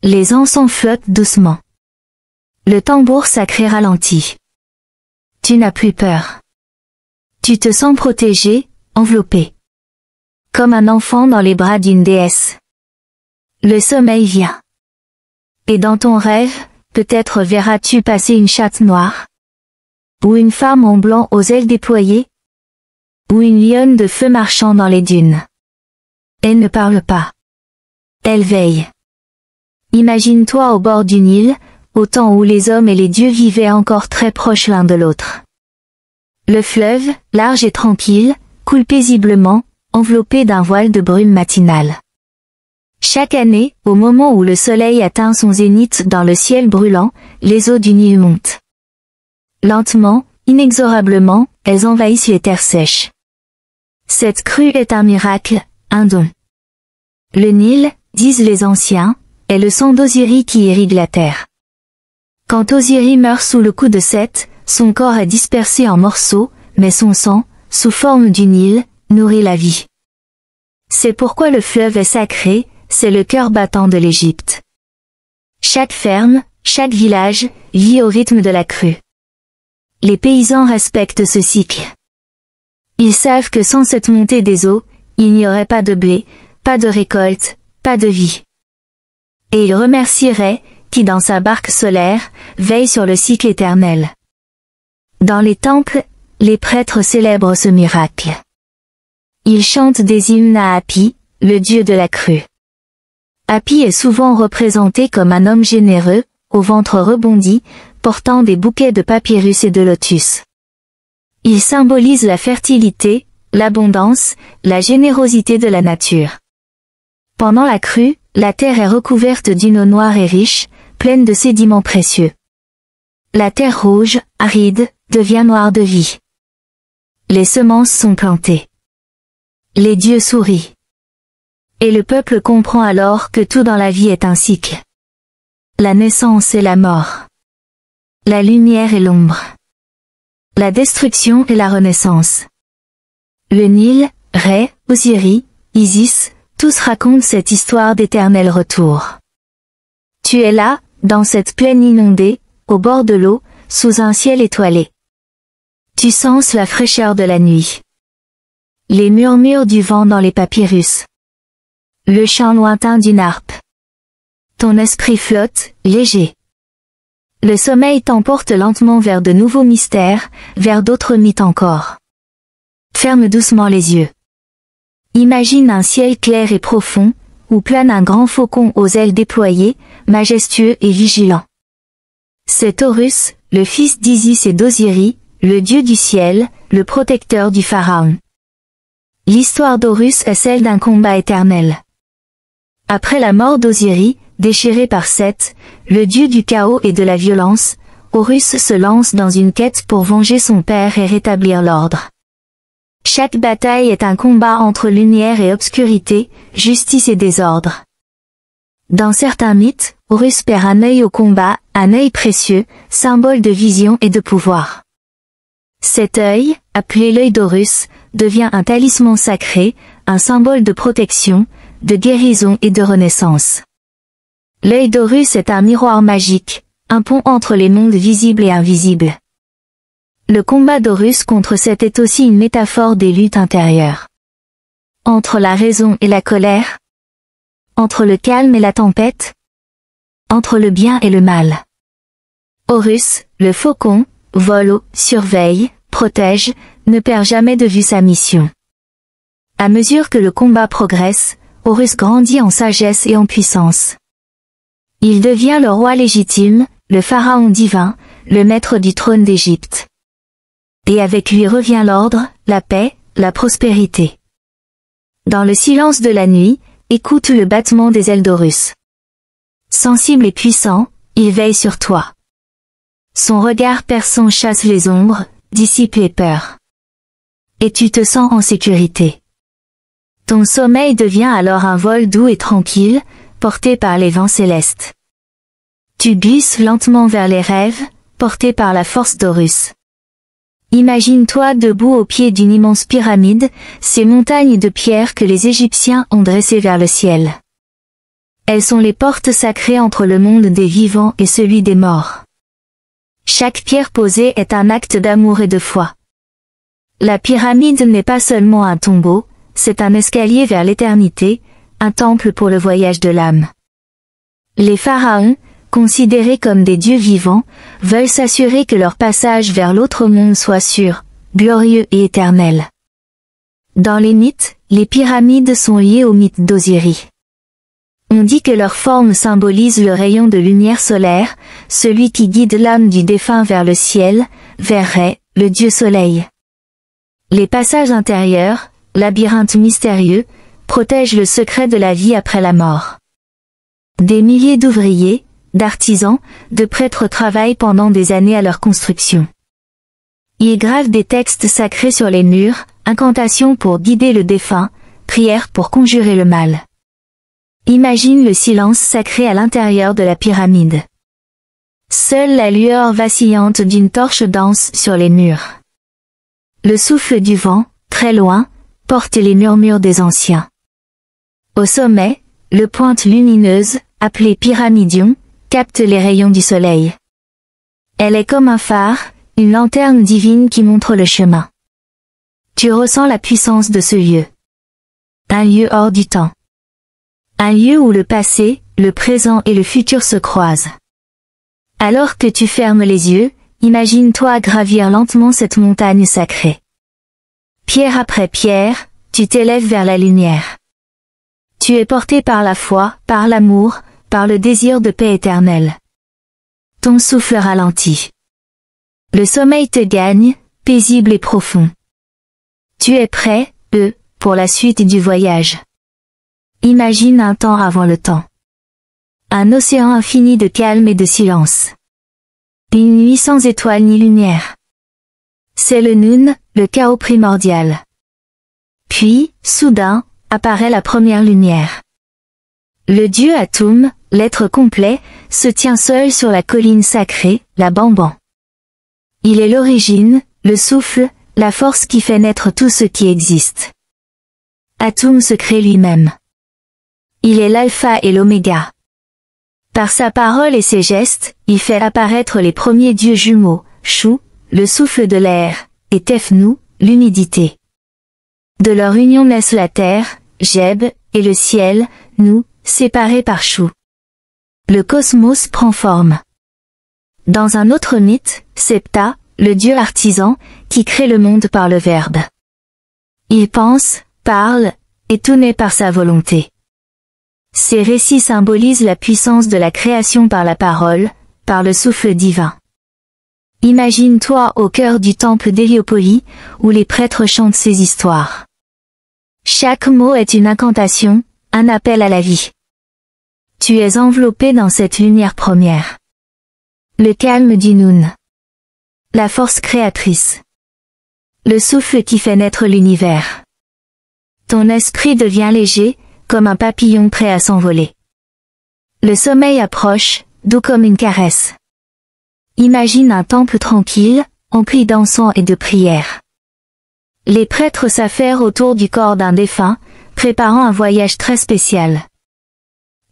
Les encens flottent doucement. Le tambour sacré ralentit. Tu n'as plus peur. Tu te sens protégé, enveloppé. Comme un enfant dans les bras d'une déesse. Le sommeil vient. Et dans ton rêve, peut-être verras-tu passer une chatte noire. Ou une femme en blanc aux ailes déployées. Ou une lionne de feu marchant dans les dunes. Elle ne parle pas. Elle veille. Imagine-toi au bord du Nil, au temps où les hommes et les dieux vivaient encore très proches l'un de l'autre. Le fleuve, large et tranquille, coule paisiblement, enveloppé d'un voile de brume matinale. Chaque année, au moment où le soleil atteint son zénith dans le ciel brûlant, les eaux du Nil montent. Lentement, inexorablement, elles envahissent les terres sèches. Cette crue est un miracle, un don. Le Nil, disent les anciens, est le sang d'Osiris qui irrigue la terre. Quand Osiris meurt sous le coup de Seth, son corps est dispersé en morceaux, mais son sang, sous forme du Nil, nourrit la vie. C'est pourquoi le fleuve est sacré, c'est le cœur battant de l'Égypte. Chaque ferme, chaque village, vit au rythme de la crue. Les paysans respectent ce cycle. Ils savent que sans cette montée des eaux, il n'y aurait pas de blé, pas de récolte, pas de vie. Et ils remercieraient, qui dans sa barque solaire, veille sur le cycle éternel. Dans les temples, les prêtres célèbrent ce miracle. Ils chantent des hymnes à Hapi, le dieu de la crue. Hapi est souvent représenté comme un homme généreux, au ventre rebondi, portant des bouquets de papyrus et de lotus. Il symbolise la fertilité, l'abondance, la générosité de la nature. Pendant la crue, la terre est recouverte d'une eau noire et riche, pleine de sédiments précieux. La terre rouge, aride, devient noire de vie. Les semences sont plantées. Les dieux sourient. Et le peuple comprend alors que tout dans la vie est un cycle. La naissance et la mort. La lumière et l'ombre. La destruction et la renaissance. Le Nil, Ré, Osiris, Isis, tous racontent cette histoire d'éternel retour. Tu es là, dans cette plaine inondée, au bord de l'eau, sous un ciel étoilé. Tu sens la fraîcheur de la nuit. Les murmures du vent dans les papyrus. Le chant lointain d'une harpe. Ton esprit flotte, léger. Le sommeil t'emporte lentement vers de nouveaux mystères, vers d'autres mythes encore. Ferme doucement les yeux. Imagine un ciel clair et profond, où plane un grand faucon aux ailes déployées, majestueux et vigilant. C'est Horus, le fils d'Isis et d'Osiris, le dieu du ciel, le protecteur du pharaon. L'histoire d'Horus est celle d'un combat éternel. Après la mort d'Osiris, déchiré par Seth, le dieu du chaos et de la violence, Horus se lance dans une quête pour venger son père et rétablir l'ordre. Chaque bataille est un combat entre lumière et obscurité, justice et désordre. Dans certains mythes, Horus perd un œil au combat, un œil précieux, symbole de vision et de pouvoir. Cet œil, appelé l'œil d'Horus, devient un talisman sacré, un symbole de protection, de guérison et de renaissance. L'œil d'Horus est un miroir magique, un pont entre les mondes visibles et invisibles. Le combat d'Horus contre Seth est aussi une métaphore des luttes intérieures. Entre la raison et la colère. Entre le calme et la tempête. Entre le bien et le mal. Horus, le faucon, vole, surveille, protège, ne perd jamais de vue sa mission. À mesure que le combat progresse, Horus grandit en sagesse et en puissance. Il devient le roi légitime, le pharaon divin, le maître du trône d'Égypte. Et avec lui revient l'ordre, la paix, la prospérité. Dans le silence de la nuit, écoute le battement des ailes d'Horus. Sensible et puissant, il veille sur toi. Son regard perçant chasse les ombres, dissipe les peurs. Et tu te sens en sécurité. Ton sommeil devient alors un vol doux et tranquille, porté par les vents célestes. Tu glisses lentement vers les rêves, porté par la force d'Horus. Imagine-toi debout au pied d'une immense pyramide, ces montagnes de pierre que les Égyptiens ont dressées vers le ciel. Elles sont les portes sacrées entre le monde des vivants et celui des morts. Chaque pierre posée est un acte d'amour et de foi. La pyramide n'est pas seulement un tombeau, c'est un escalier vers l'éternité, un temple pour le voyage de l'âme. Les pharaons, considérés comme des dieux vivants, veulent s'assurer que leur passage vers l'autre monde soit sûr, glorieux et éternel. Dans les mythes, les pyramides sont liées au mythe d'Osiris. On dit que leur forme symbolise le rayon de lumière solaire, celui qui guide l'âme du défunt vers le ciel, vers Ré, le dieu soleil. Les passages intérieurs, labyrinthes mystérieux, protègent le secret de la vie après la mort. Des milliers d'ouvriers, d'artisans, de prêtres travaillent pendant des années à leur construction. Ils gravent des textes sacrés sur les murs, incantations pour guider le défunt, prières pour conjurer le mal. Imagine le silence sacré à l'intérieur de la pyramide. Seule la lueur vacillante d'une torche danse sur les murs. Le souffle du vent, très loin, porte les murmures des anciens. Au sommet, le pointe lumineuse, appelée pyramidion, capte les rayons du soleil. Elle est comme un phare, une lanterne divine qui montre le chemin. Tu ressens la puissance de ce lieu. Un lieu hors du temps. Un lieu où le passé, le présent et le futur se croisent. Alors que tu fermes les yeux, imagine-toi gravir lentement cette montagne sacrée. Pierre après pierre, tu t'élèves vers la lumière. Tu es porté par la foi, par l'amour, par le désir de paix éternelle. Ton souffle ralentit. Le sommeil te gagne, paisible et profond. Tu es prêt, pour la suite du voyage. Imagine un temps avant le temps. Un océan infini de calme et de silence. Une nuit sans étoiles ni lumière. C'est le Noon, le chaos primordial. Puis, soudain, apparaît la première lumière. Le dieu Atum, l'être complet, se tient seul sur la colline sacrée, la Banban. Il est l'origine, le souffle, la force qui fait naître tout ce qui existe. Atum se crée lui-même. Il est l'alpha et l'oméga. Par sa parole et ses gestes, il fait apparaître les premiers dieux jumeaux, Shu, le souffle de l'air, et Tefnu, l'humidité. De leur union naissent la terre, Geb, et le ciel, Nu, séparés par Shu. Le cosmos prend forme. Dans un autre mythe, Septa, le dieu artisan, qui crée le monde par le verbe. Il pense, parle, et tout naît par sa volonté. Ces récits symbolisent la puissance de la création par la parole, par le souffle divin. Imagine-toi au cœur du temple d'Héliopoli, où les prêtres chantent ces histoires. Chaque mot est une incantation, un appel à la vie. Tu es enveloppé dans cette lumière première. Le calme du Noon. La force créatrice. Le souffle qui fait naître l'univers. Ton esprit devient léger, comme un papillon prêt à s'envoler. Le sommeil approche, doux comme une caresse. Imagine un temple tranquille, empli d'encens et de prières. Les prêtres s'affairent autour du corps d'un défunt, préparant un voyage très spécial.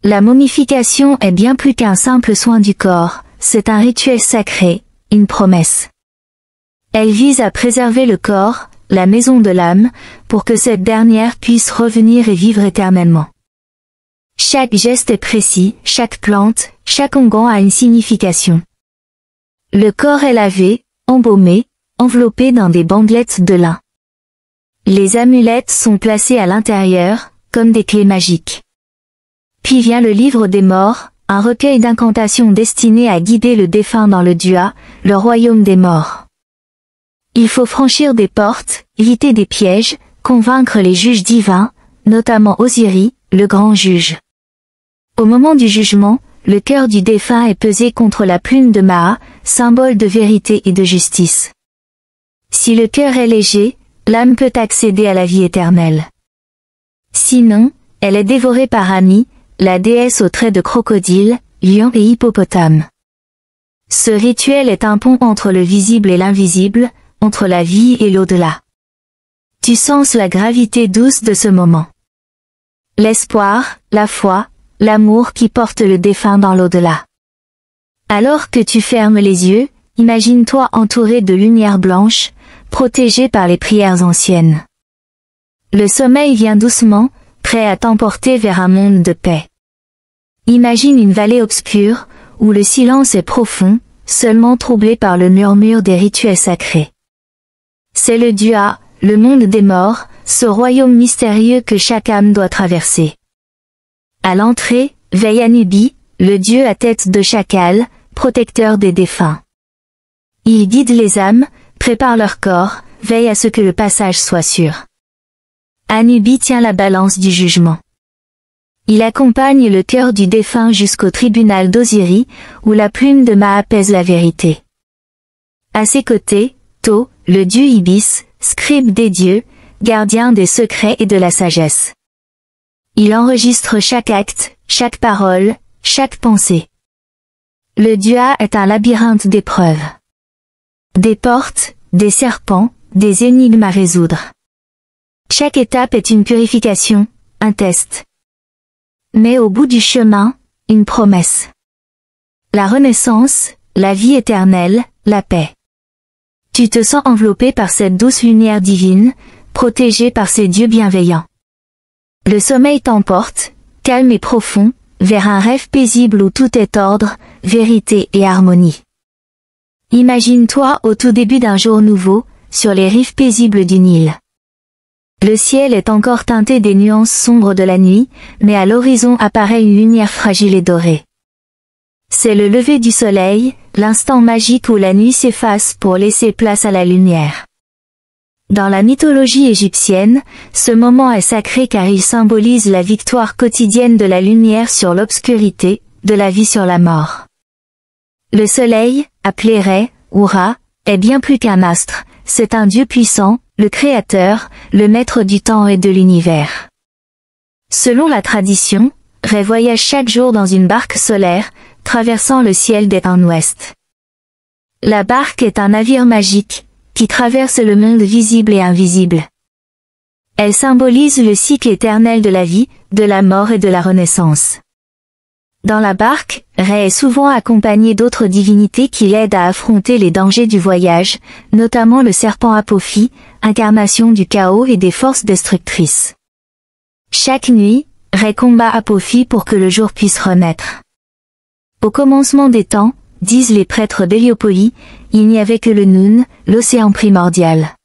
La momification est bien plus qu'un simple soin du corps, c'est un rituel sacré, une promesse. Elle vise à préserver le corps, la maison de l'âme, pour que cette dernière puisse revenir et vivre éternellement. Chaque geste est précis, chaque plante, chaque onguent a une signification. Le corps est lavé, embaumé, enveloppé dans des bandelettes de lin. Les amulettes sont placées à l'intérieur, comme des clés magiques. Puis vient le livre des morts, un recueil d'incantations destiné à guider le défunt dans le Dua, le royaume des morts. Il faut franchir des portes, éviter des pièges, convaincre les juges divins, notamment Osiris, le grand juge. Au moment du jugement, le cœur du défunt est pesé contre la plume de Maa, symbole de vérité et de justice. Si le cœur est léger, l'âme peut accéder à la vie éternelle. Sinon, elle est dévorée par Ami, la déesse aux traits de crocodile, lion et hippopotame. Ce rituel est un pont entre le visible et l'invisible, entre la vie et l'au-delà. Tu sens la gravité douce de ce moment. L'espoir, la foi, l'amour qui porte le défunt dans l'au-delà. Alors que tu fermes les yeux, imagine-toi entouré de lumière blanche, protégé par les prières anciennes. Le sommeil vient doucement, prêt à t'emporter vers un monde de paix. Imagine une vallée obscure, où le silence est profond, seulement troublé par le murmure des rituels sacrés. C'est le Dua, le monde des morts, ce royaume mystérieux que chaque âme doit traverser. À l'entrée, veille Anubi, le dieu à tête de chacal, protecteur des défunts. Il guide les âmes, prépare leur corps, veille à ce que le passage soit sûr. Anubi tient la balance du jugement. Il accompagne le cœur du défunt jusqu'au tribunal d'Osiris, où la plume de Maa pèse la vérité. À ses côtés, Tho, le dieu Ibis, scribe des dieux, gardien des secrets et de la sagesse. Il enregistre chaque acte, chaque parole, chaque pensée. Le Dua est un labyrinthe d'épreuves. Des portes, des serpents, des énigmes à résoudre. Chaque étape est une purification, un test. Mais au bout du chemin, une promesse. La renaissance, la vie éternelle, la paix. Tu te sens enveloppé par cette douce lumière divine, protégé par ces dieux bienveillants. Le sommeil t'emporte, calme et profond, vers un rêve paisible où tout est ordre, vérité et harmonie. Imagine-toi au tout début d'un jour nouveau, sur les rives paisibles du Nil. Le ciel est encore teinté des nuances sombres de la nuit, mais à l'horizon apparaît une lumière fragile et dorée. C'est le lever du soleil, l'instant magique où la nuit s'efface pour laisser place à la lumière. Dans la mythologie égyptienne, ce moment est sacré car il symbolise la victoire quotidienne de la lumière sur l'obscurité, de la vie sur la mort. Le soleil, appelé Ré, ou Ra, est bien plus qu'un astre, c'est un dieu puissant, le créateur, le maître du temps et de l'univers. Selon la tradition, Ré voyage chaque jour dans une barque solaire, traversant le ciel d'est en ouest. La barque est un navire magique, qui traverse le monde visible et invisible. Elle symbolise le cycle éternel de la vie, de la mort et de la renaissance. Dans la barque, Ré est souvent accompagné d'autres divinités qui l'aident à affronter les dangers du voyage, notamment le serpent Apophi, incarnation du chaos et des forces destructrices. Chaque nuit, Ré combat Apophi pour que le jour puisse renaître. Au commencement des temps, disent les prêtres d'Héliopolis, il n'y avait que le Noun, l'océan primordial.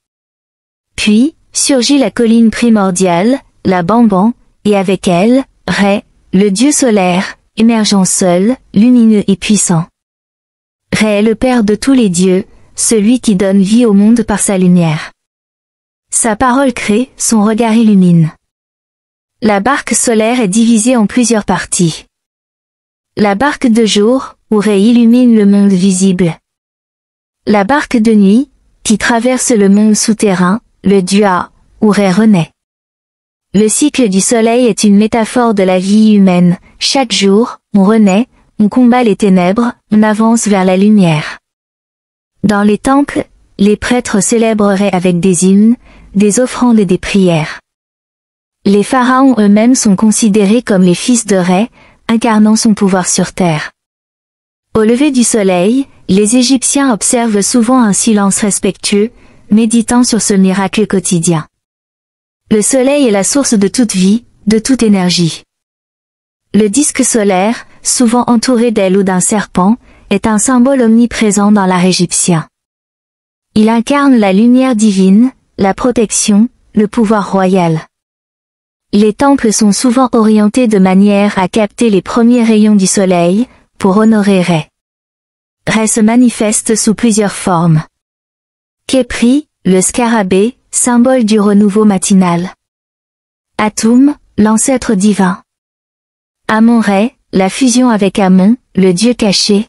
Puis, surgit la colline primordiale, la Bamban, et avec elle, Ré, le dieu solaire, émergeant seul, lumineux et puissant. Ré est le père de tous les dieux, celui qui donne vie au monde par sa lumière. Sa parole crée, son regard illumine. La barque solaire est divisée en plusieurs parties. La barque de jour, où Ré illumine le monde visible. La barque de nuit, qui traverse le monde souterrain, le Dua, où Ré renaît. Le cycle du soleil est une métaphore de la vie humaine. Chaque jour, on renaît, on combat les ténèbres, on avance vers la lumière. Dans les temples, les prêtres célèbrent Ré avec des hymnes, des offrandes et des prières. Les pharaons eux-mêmes sont considérés comme les fils de Ré, incarnant son pouvoir sur terre. Au lever du soleil, les Égyptiens observent souvent un silence respectueux, méditant sur ce miracle quotidien. Le soleil est la source de toute vie, de toute énergie. Le disque solaire, souvent entouré d'ailes ou d'un serpent, est un symbole omniprésent dans l'art égyptien. Il incarne la lumière divine, la protection, le pouvoir royal. Les temples sont souvent orientés de manière à capter les premiers rayons du soleil, pour honorer Ré. Ré se manifeste sous plusieurs formes. Khépri, le scarabée, symbole du renouveau matinal. Atum, l'ancêtre divin. Amon-Ré, la fusion avec Amon, le dieu caché.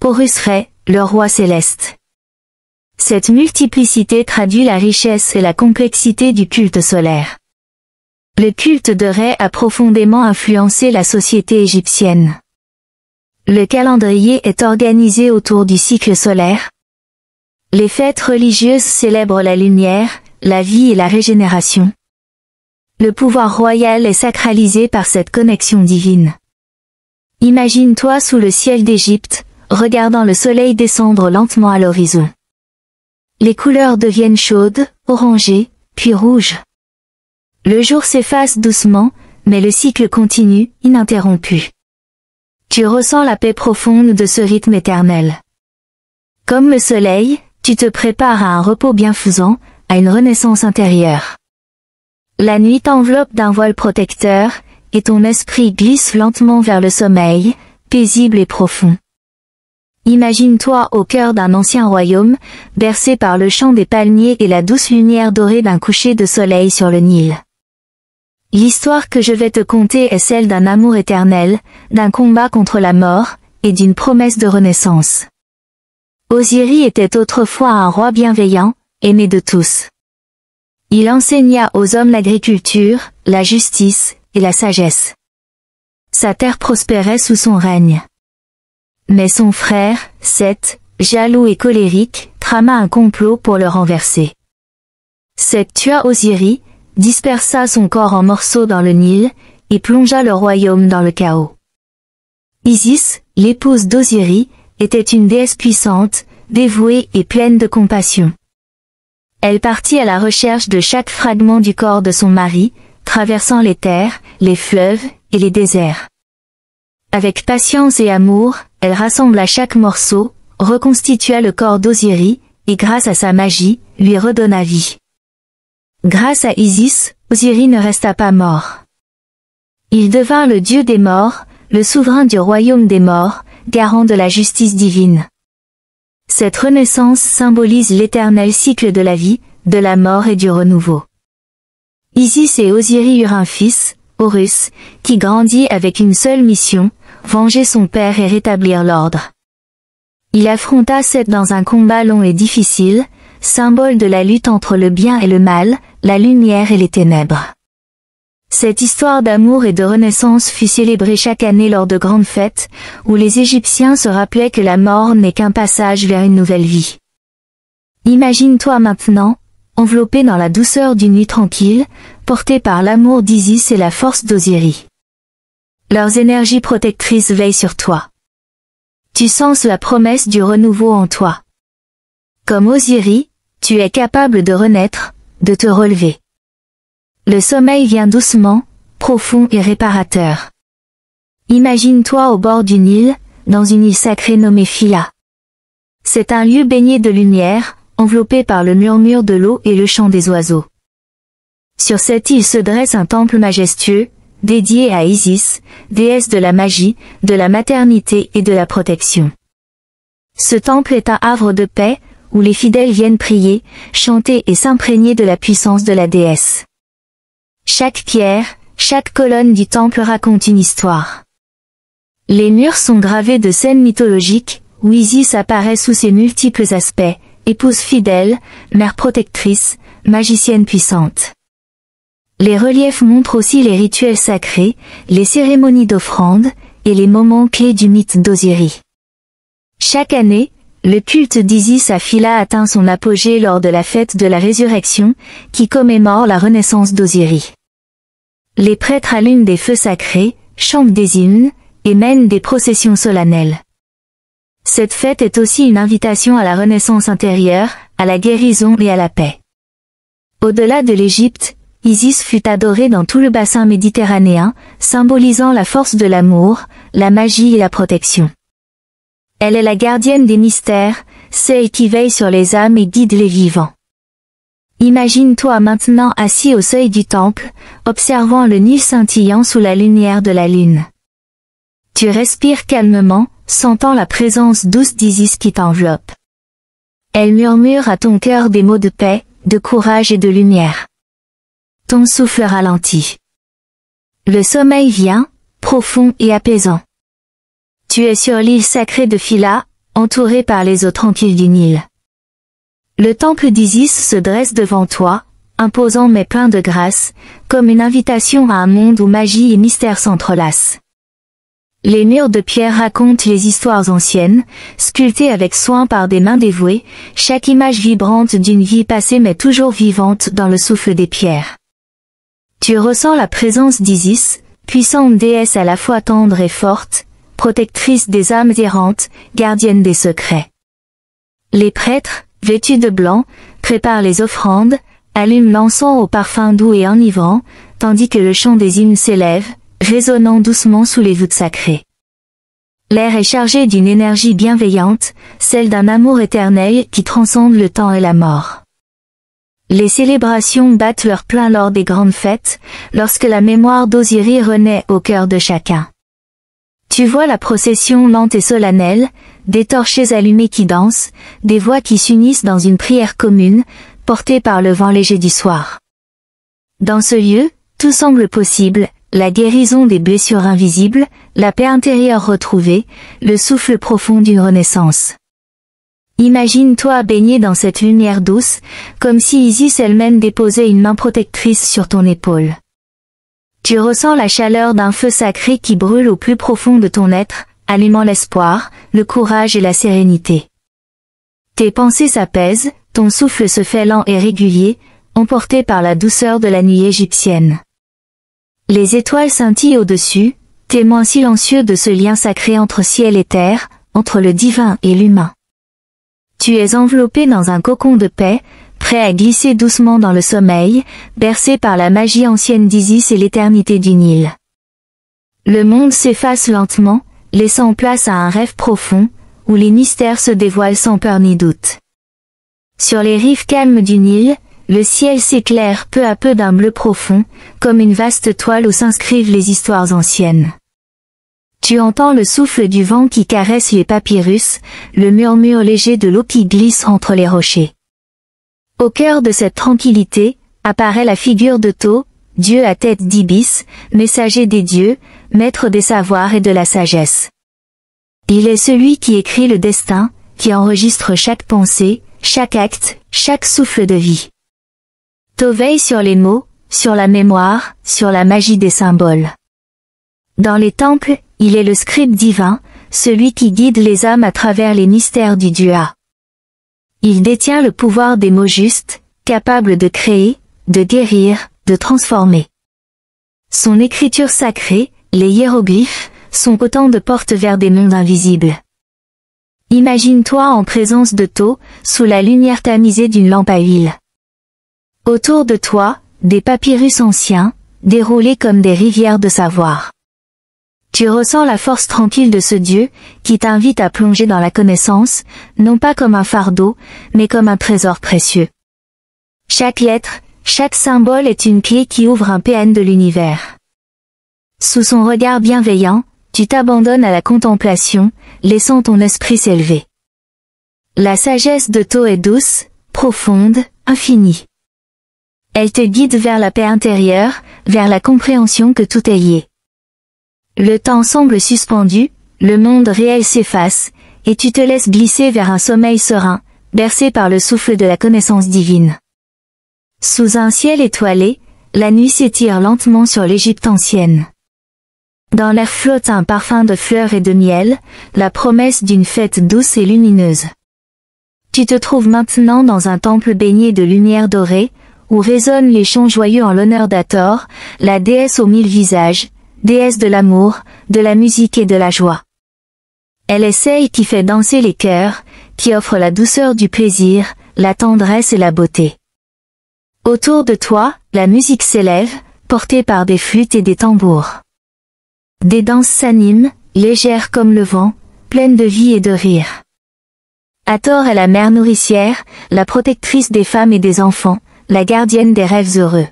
Horus-Ré, le roi céleste. Cette multiplicité traduit la richesse et la complexité du culte solaire. Le culte de Ré a profondément influencé la société égyptienne. Le calendrier est organisé autour du cycle solaire. Les fêtes religieuses célèbrent la lumière, la vie et la régénération. Le pouvoir royal est sacralisé par cette connexion divine. Imagine-toi sous le ciel d'Égypte, regardant le soleil descendre lentement à l'horizon. Les couleurs deviennent chaudes, orangées, puis rouges. Le jour s'efface doucement, mais le cycle continue, ininterrompu. Tu ressens la paix profonde de ce rythme éternel. Comme le soleil, tu te prépares à un repos bienfaisant, à une renaissance intérieure. La nuit t'enveloppe d'un voile protecteur, et ton esprit glisse lentement vers le sommeil, paisible et profond. Imagine-toi au cœur d'un ancien royaume, bercé par le chant des palmiers et la douce lumière dorée d'un coucher de soleil sur le Nil. L'histoire que je vais te conter est celle d'un amour éternel, d'un combat contre la mort, et d'une promesse de renaissance. Osiris était autrefois un roi bienveillant, aimé de tous. Il enseigna aux hommes l'agriculture, la justice, et la sagesse. Sa terre prospérait sous son règne. Mais son frère, Seth, jaloux et colérique, trama un complot pour le renverser. Seth tua Osiris, dispersa son corps en morceaux dans le Nil, et plongea le royaume dans le chaos. Isis, l'épouse d'Osiris, était une déesse puissante, dévouée et pleine de compassion. Elle partit à la recherche de chaque fragment du corps de son mari, traversant les terres, les fleuves et les déserts. Avec patience et amour, elle rassembla chaque morceau, reconstitua le corps d'Osiris, et grâce à sa magie, lui redonna vie. Grâce à Isis, Osiris ne resta pas mort. Il devint le dieu des morts, le souverain du royaume des morts, garant de la justice divine. Cette renaissance symbolise l'éternel cycle de la vie, de la mort et du renouveau. Isis et Osiris eurent un fils, Horus, qui grandit avec une seule mission, venger son père et rétablir l'ordre. Il affronta Seth dans un combat long et difficile, symbole de la lutte entre le bien et le mal, la lumière et les ténèbres. Cette histoire d'amour et de renaissance fut célébrée chaque année lors de grandes fêtes, où les Égyptiens se rappelaient que la mort n'est qu'un passage vers une nouvelle vie. Imagine-toi maintenant, enveloppé dans la douceur d'une nuit tranquille, porté par l'amour d'Isis et la force d'Osiris. Leurs énergies protectrices veillent sur toi. Tu sens la promesse du renouveau en toi. Comme Osiris, tu es capable de renaître, de te relever. Le sommeil vient doucement, profond et réparateur. Imagine-toi au bord du Nil, dans une île sacrée nommée Phila. C'est un lieu baigné de lumière, enveloppé par le murmure de l'eau et le chant des oiseaux. Sur cette île se dresse un temple majestueux, dédié à Isis, déesse de la magie, de la maternité et de la protection. Ce temple est un havre de paix, où les fidèles viennent prier, chanter et s'imprégner de la puissance de la déesse. Chaque pierre, chaque colonne du temple raconte une histoire. Les murs sont gravés de scènes mythologiques, où Isis apparaît sous ses multiples aspects, épouse fidèle, mère protectrice, magicienne puissante. Les reliefs montrent aussi les rituels sacrés, les cérémonies d'offrande, et les moments clés du mythe d'Osiris. Chaque année, le culte d'Isis à Phila atteint son apogée lors de la fête de la résurrection, qui commémore la renaissance d'Osiris. Les prêtres allument des feux sacrés, chantent des hymnes, et mènent des processions solennelles. Cette fête est aussi une invitation à la renaissance intérieure, à la guérison et à la paix. Au-delà de l'Égypte, Isis fut adorée dans tout le bassin méditerranéen, symbolisant la force de l'amour, la magie et la protection. Elle est la gardienne des mystères, celle qui veille sur les âmes et guide les vivants. Imagine-toi maintenant assis au seuil du temple, observant le Nil scintillant sous la lumière de la lune. Tu respires calmement, sentant la présence douce d'Isis qui t'enveloppe. Elle murmure à ton cœur des mots de paix, de courage et de lumière. Ton souffle ralentit. Le sommeil vient, profond et apaisant. Tu es sur l'île sacrée de Phila, entouré par les eaux tranquilles du Nil. Le temple d'Isis se dresse devant toi, imposant mais plein de grâce, comme une invitation à un monde où magie et mystère s'entrelacent. Les murs de pierre racontent les histoires anciennes, sculptées avec soin par des mains dévouées, chaque image vibrante d'une vie passée mais toujours vivante dans le souffle des pierres. Tu ressens la présence d'Isis, puissante déesse à la fois tendre et forte, protectrice des âmes errantes, gardienne des secrets. Les prêtres, vêtus de blanc, préparent les offrandes, allument l'encens au parfum doux et enivrant, tandis que le chant des hymnes s'élève, résonnant doucement sous les voûtes sacrées. L'air est chargé d'une énergie bienveillante, celle d'un amour éternel qui transcende le temps et la mort. Les célébrations battent leur plein lors des grandes fêtes, lorsque la mémoire d'Osiris renaît au cœur de chacun. Tu vois la procession lente et solennelle, des torches allumées qui dansent, des voix qui s'unissent dans une prière commune, portée par le vent léger du soir. Dans ce lieu, tout semble possible, la guérison des blessures invisibles, la paix intérieure retrouvée, le souffle profond d'une renaissance. Imagine-toi baigné dans cette lumière douce, comme si Isis elle-même déposait une main protectrice sur ton épaule. Tu ressens la chaleur d'un feu sacré qui brûle au plus profond de ton être, allumant l'espoir, le courage et la sérénité. Tes pensées s'apaisent, ton souffle se fait lent et régulier, emporté par la douceur de la nuit égyptienne. Les étoiles scintillent au-dessus, témoins silencieux de ce lien sacré entre ciel et terre, entre le divin et l'humain. Tu es enveloppé dans un cocon de paix, prêt à glisser doucement dans le sommeil, bercé par la magie ancienne d'Isis et l'éternité du Nil. Le monde s'efface lentement, laissant place à un rêve profond, où les mystères se dévoilent sans peur ni doute. Sur les rives calmes du Nil, le ciel s'éclaire peu à peu d'un bleu profond, comme une vaste toile où s'inscrivent les histoires anciennes. Tu entends le souffle du vent qui caresse les papyrus, le murmure léger de l'eau qui glisse entre les rochers. Au cœur de cette tranquillité, apparaît la figure de Thoth, dieu à tête d'ibis, messager des dieux, maître des savoirs et de la sagesse. Il est celui qui écrit le destin, qui enregistre chaque pensée, chaque acte, chaque souffle de vie. Thoth veille sur les mots, sur la mémoire, sur la magie des symboles. Dans les temples, il est le scribe divin, celui qui guide les âmes à travers les mystères du Dua. Il détient le pouvoir des mots justes, capable de créer, de guérir, de transformer. Son écriture sacrée, les hiéroglyphes, sont autant de portes vers des mondes invisibles. Imagine-toi en présence de Thoth, sous la lumière tamisée d'une lampe à huile. Autour de toi, des papyrus anciens, déroulés comme des rivières de savoir. Tu ressens la force tranquille de ce Dieu, qui t'invite à plonger dans la connaissance, non pas comme un fardeau, mais comme un trésor précieux. Chaque lettre, chaque symbole est une clé qui ouvre un PN de l'univers. Sous son regard bienveillant, tu t'abandonnes à la contemplation, laissant ton esprit s'élever. La sagesse de Thoth est douce, profonde, infinie. Elle te guide vers la paix intérieure, vers la compréhension que tout est lié. Le temps semble suspendu, le monde réel s'efface, et tu te laisses glisser vers un sommeil serein, bercé par le souffle de la connaissance divine. Sous un ciel étoilé, la nuit s'étire lentement sur l'Égypte ancienne. Dans l'air flotte un parfum de fleurs et de miel, la promesse d'une fête douce et lumineuse. Tu te trouves maintenant dans un temple baigné de lumière dorée, où résonnent les chants joyeux en l'honneur d'Hathor, la déesse aux 1000 visages, déesse de l'amour, de la musique et de la joie. Elle est celle qui fait danser les cœurs, qui offre la douceur du plaisir, la tendresse et la beauté. Autour de toi, la musique s'élève, portée par des flûtes et des tambours. Des danses s'animent, légères comme le vent, pleines de vie et de rire. Hathor est la mère nourricière, la protectrice des femmes et des enfants, la gardienne des rêves heureux.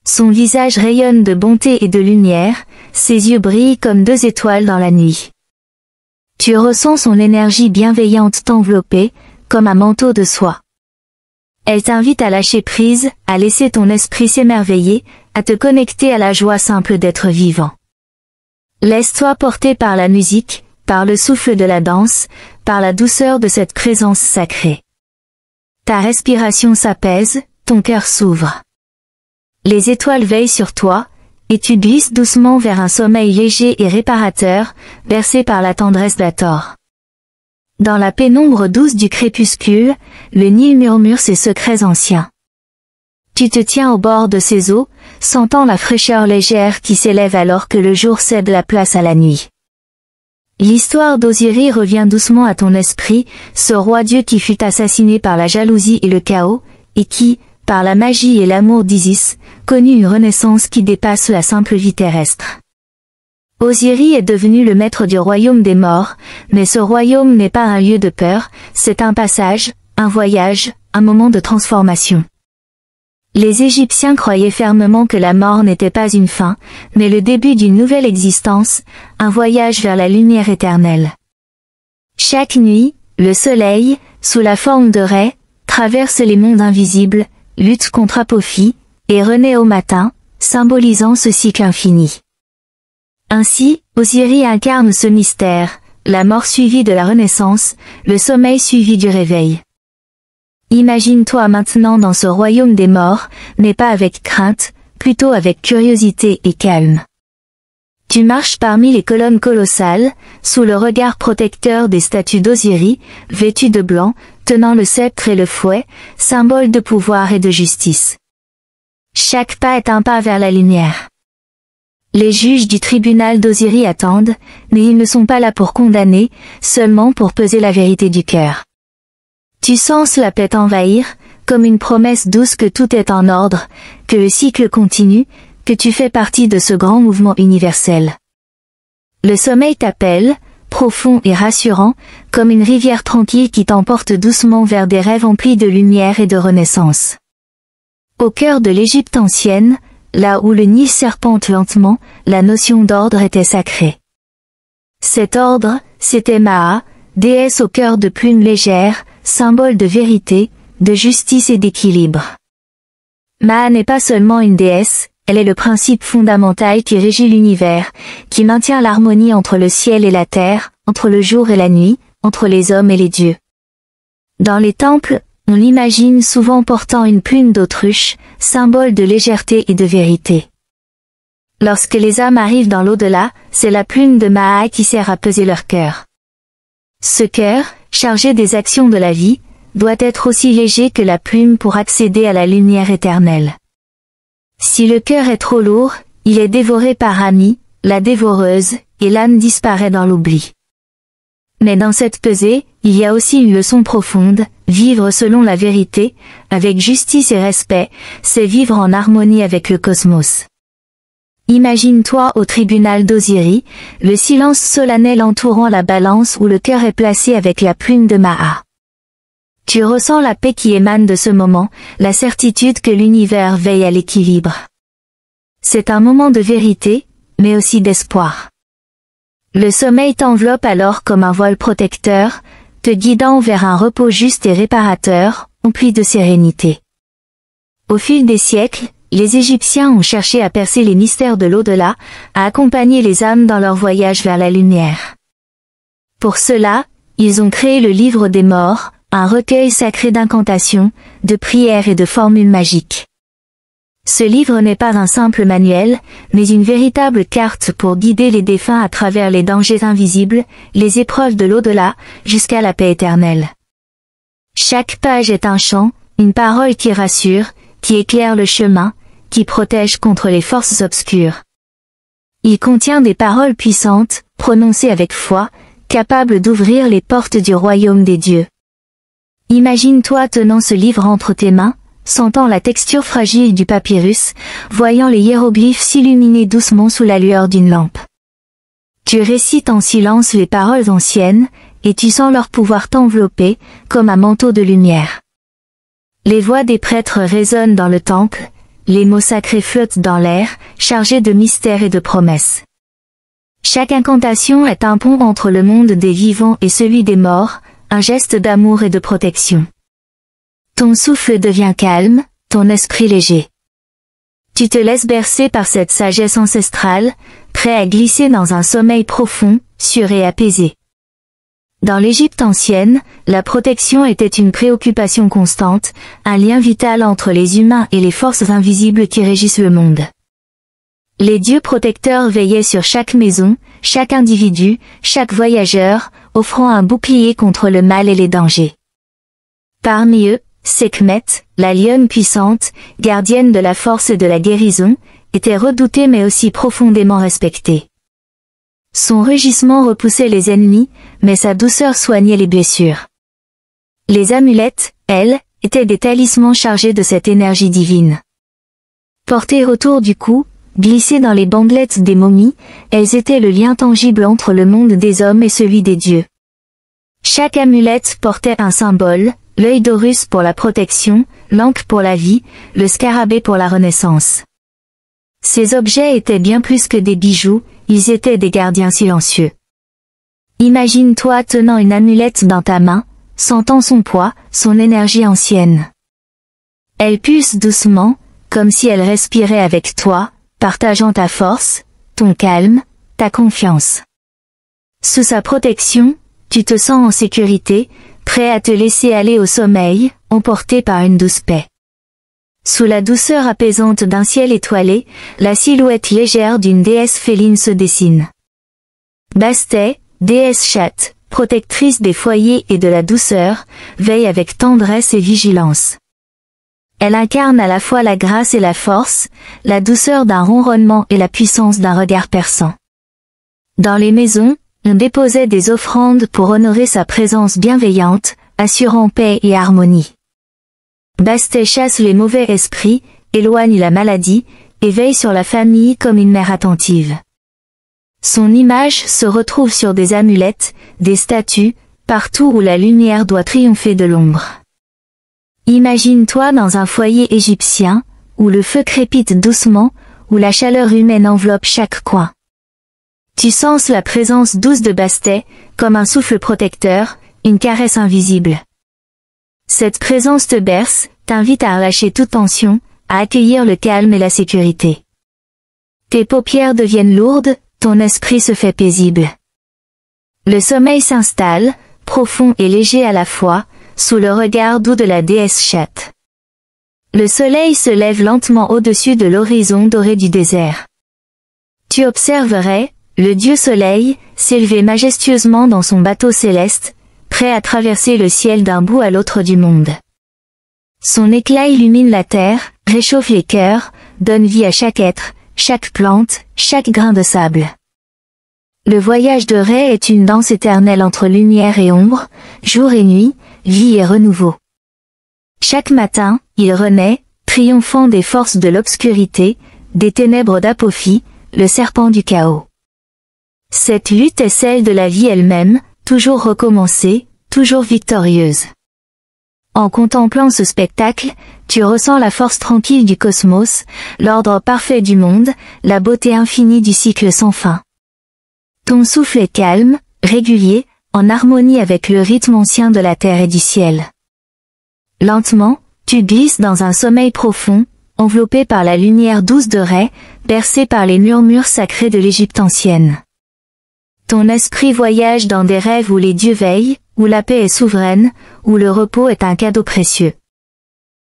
Son visage rayonne de bonté et de lumière, ses yeux brillent comme 2 étoiles dans la nuit. Tu ressens son énergie bienveillante t'envelopper, comme un manteau de soie. Elle t'invite à lâcher prise, à laisser ton esprit s'émerveiller, à te connecter à la joie simple d'être vivant. Laisse-toi porter par la musique, par le souffle de la danse, par la douceur de cette présence sacrée. Ta respiration s'apaise, ton cœur s'ouvre. Les étoiles veillent sur toi, et tu glisses doucement vers un sommeil léger et réparateur, bercé par la tendresse d'Hathor. Dans la pénombre douce du crépuscule, le Nil murmure ses secrets anciens. Tu te tiens au bord de ses eaux, sentant la fraîcheur légère qui s'élève alors que le jour cède la place à la nuit. L'histoire d'Osiris revient doucement à ton esprit, ce roi-dieu qui fut assassiné par la jalousie et le chaos, et qui, par la magie et l'amour d'Isis, connut une renaissance qui dépasse la simple vie terrestre. Osiris est devenu le maître du royaume des morts, mais ce royaume n'est pas un lieu de peur, c'est un passage, un voyage, un moment de transformation. Les Égyptiens croyaient fermement que la mort n'était pas une fin, mais le début d'une nouvelle existence, un voyage vers la lumière éternelle. Chaque nuit, le soleil, sous la forme de Rê, traverse les mondes invisibles, lutte contre Apophis, et renaît au matin, symbolisant ce cycle infini. Ainsi, Osiris incarne ce mystère, la mort suivie de la renaissance, le sommeil suivi du réveil. Imagine-toi maintenant dans ce royaume des morts, mais pas avec crainte, plutôt avec curiosité et calme. Tu marches parmi les colonnes colossales, sous le regard protecteur des statues d'Osiris, vêtues de blanc, tenant le sceptre et le fouet, symbole de pouvoir et de justice. Chaque pas est un pas vers la lumière. Les juges du tribunal d'Osiris attendent, mais ils ne sont pas là pour condamner, seulement pour peser la vérité du cœur. Tu sens la paix t'envahir, comme une promesse douce que tout est en ordre, que le cycle continue, que tu fais partie de ce grand mouvement universel. Le sommeil t'appelle, profond et rassurant, comme une rivière tranquille qui t'emporte doucement vers des rêves emplis de lumière et de renaissance. Au cœur de l'Égypte ancienne, là où le Nil serpente lentement, la notion d'ordre était sacrée. Cet ordre, c'était Maa, déesse au cœur de plumes légères, symbole de vérité, de justice et d'équilibre. Maa n'est pas seulement une déesse, elle est le principe fondamental qui régit l'univers, qui maintient l'harmonie entre le ciel et la terre, entre le jour et la nuit, entre les hommes et les dieux. Dans les temples, on l'imagine souvent portant une plume d'autruche, symbole de légèreté et de vérité. Lorsque les âmes arrivent dans l'au-delà, c'est la plume de Maa qui sert à peser leur cœur. Ce cœur, chargé des actions de la vie, doit être aussi léger que la plume pour accéder à la lumière éternelle. Si le cœur est trop lourd, il est dévoré par Ami, la dévoreuse, et l'âme disparaît dans l'oubli. Mais dans cette pesée, il y a aussi une leçon profonde, vivre selon la vérité, avec justice et respect, c'est vivre en harmonie avec le cosmos. Imagine-toi au tribunal d'Osiris, le silence solennel entourant la balance où le cœur est placé avec la plume de Maa. Tu ressens la paix qui émane de ce moment, la certitude que l'univers veille à l'équilibre. C'est un moment de vérité, mais aussi d'espoir. Le sommeil t'enveloppe alors comme un voile protecteur, te guidant vers un repos juste et réparateur, empli de sérénité. Au fil des siècles, les Égyptiens ont cherché à percer les mystères de l'au-delà, à accompagner les âmes dans leur voyage vers la lumière. Pour cela, ils ont créé le livre des morts, un recueil sacré d'incantations, de prières et de formules magiques. Ce livre n'est pas un simple manuel, mais une véritable carte pour guider les défunts à travers les dangers invisibles, les épreuves de l'au-delà, jusqu'à la paix éternelle. Chaque page est un chant, une parole qui rassure, qui éclaire le chemin, qui protège contre les forces obscures. Il contient des paroles puissantes, prononcées avec foi, capables d'ouvrir les portes du royaume des dieux. Imagine-toi tenant ce livre entre tes mains, sentant la texture fragile du papyrus, voyant les hiéroglyphes s'illuminer doucement sous la lueur d'une lampe. Tu récites en silence les paroles anciennes, et tu sens leur pouvoir t'envelopper, comme un manteau de lumière. Les voix des prêtres résonnent dans le temple, les mots sacrés flottent dans l'air, chargés de mystères et de promesses. Chaque incantation est un pont entre le monde des vivants et celui des morts, un geste d'amour et de protection. Ton souffle devient calme, ton esprit léger. Tu te laisses bercer par cette sagesse ancestrale, prêt à glisser dans un sommeil profond, sûr et apaisé. Dans l'Égypte ancienne, la protection était une préoccupation constante, un lien vital entre les humains et les forces invisibles qui régissent le monde. Les dieux protecteurs veillaient sur chaque maison, chaque individu, chaque voyageur, offrant un bouclier contre le mal et les dangers. Parmi eux, Sekhmet, la lionne puissante, gardienne de la force et de la guérison, était redoutée mais aussi profondément respectée. Son rugissement repoussait les ennemis, mais sa douceur soignait les blessures. Les amulettes, elles, étaient des talismans chargés de cette énergie divine. Portées autour du cou, glissées dans les bandelettes des momies, elles étaient le lien tangible entre le monde des hommes et celui des dieux. Chaque amulette portait un symbole, l'œil d'Horus pour la protection, l'ankh pour la vie, le scarabée pour la renaissance. Ces objets étaient bien plus que des bijoux, ils étaient des gardiens silencieux. Imagine-toi tenant une amulette dans ta main, sentant son poids, son énergie ancienne. Elle pulse doucement, comme si elle respirait avec toi, partageant ta force, ton calme, ta confiance. Sous sa protection, tu te sens en sécurité, prêt à te laisser aller au sommeil, emporté par une douce paix. Sous la douceur apaisante d'un ciel étoilé, la silhouette légère d'une déesse féline se dessine. Bastet, déesse chatte, protectrice des foyers et de la douceur, veille avec tendresse et vigilance. Elle incarne à la fois la grâce et la force, la douceur d'un ronronnement et la puissance d'un regard perçant. Dans les maisons, on déposait des offrandes pour honorer sa présence bienveillante, assurant paix et harmonie. Bastet chasse les mauvais esprits, éloigne la maladie, et veille sur la famille comme une mère attentive. Son image se retrouve sur des amulettes, des statues, partout où la lumière doit triompher de l'ombre. Imagine-toi dans un foyer égyptien, où le feu crépite doucement, où la chaleur humaine enveloppe chaque coin. Tu sens la présence douce de Bastet, comme un souffle protecteur, une caresse invisible. Cette présence te berce, t'invite à relâcher toute tension, à accueillir le calme et la sécurité. Tes paupières deviennent lourdes, ton esprit se fait paisible. Le sommeil s'installe, profond et léger à la fois, sous le regard doux de la déesse Chat. Le soleil se lève lentement au-dessus de l'horizon doré du désert. Tu observerais, le dieu soleil, s'élever majestueusement dans son bateau céleste, prêt à traverser le ciel d'un bout à l'autre du monde. Son éclat illumine la terre, réchauffe les cœurs, donne vie à chaque être, chaque plante, chaque grain de sable. Le voyage de Ré est une danse éternelle entre lumière et ombre, jour et nuit, vie et renouveau. Chaque matin, il renaît, triomphant des forces de l'obscurité, des ténèbres d'Apophis, le serpent du chaos. Cette lutte est celle de la vie elle-même, toujours recommencée, toujours victorieuse. En contemplant ce spectacle, tu ressens la force tranquille du cosmos, l'ordre parfait du monde, la beauté infinie du cycle sans fin. Ton souffle est calme, régulier, en harmonie avec le rythme ancien de la terre et du ciel. Lentement, tu glisses dans un sommeil profond, enveloppé par la lumière douce de Ré, bercé par les murmures sacrés de l'Égypte ancienne. Ton esprit voyage dans des rêves où les dieux veillent, où la paix est souveraine, où le repos est un cadeau précieux.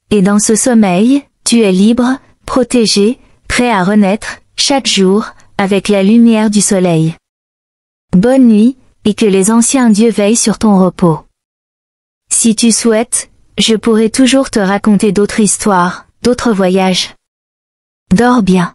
Et dans ce sommeil, tu es libre, protégé, prêt à renaître, chaque jour, avec la lumière du soleil. Bonne nuit, et que les anciens dieux veillent sur ton repos. Si tu souhaites, je pourrai toujours te raconter d'autres histoires, d'autres voyages. Dors bien.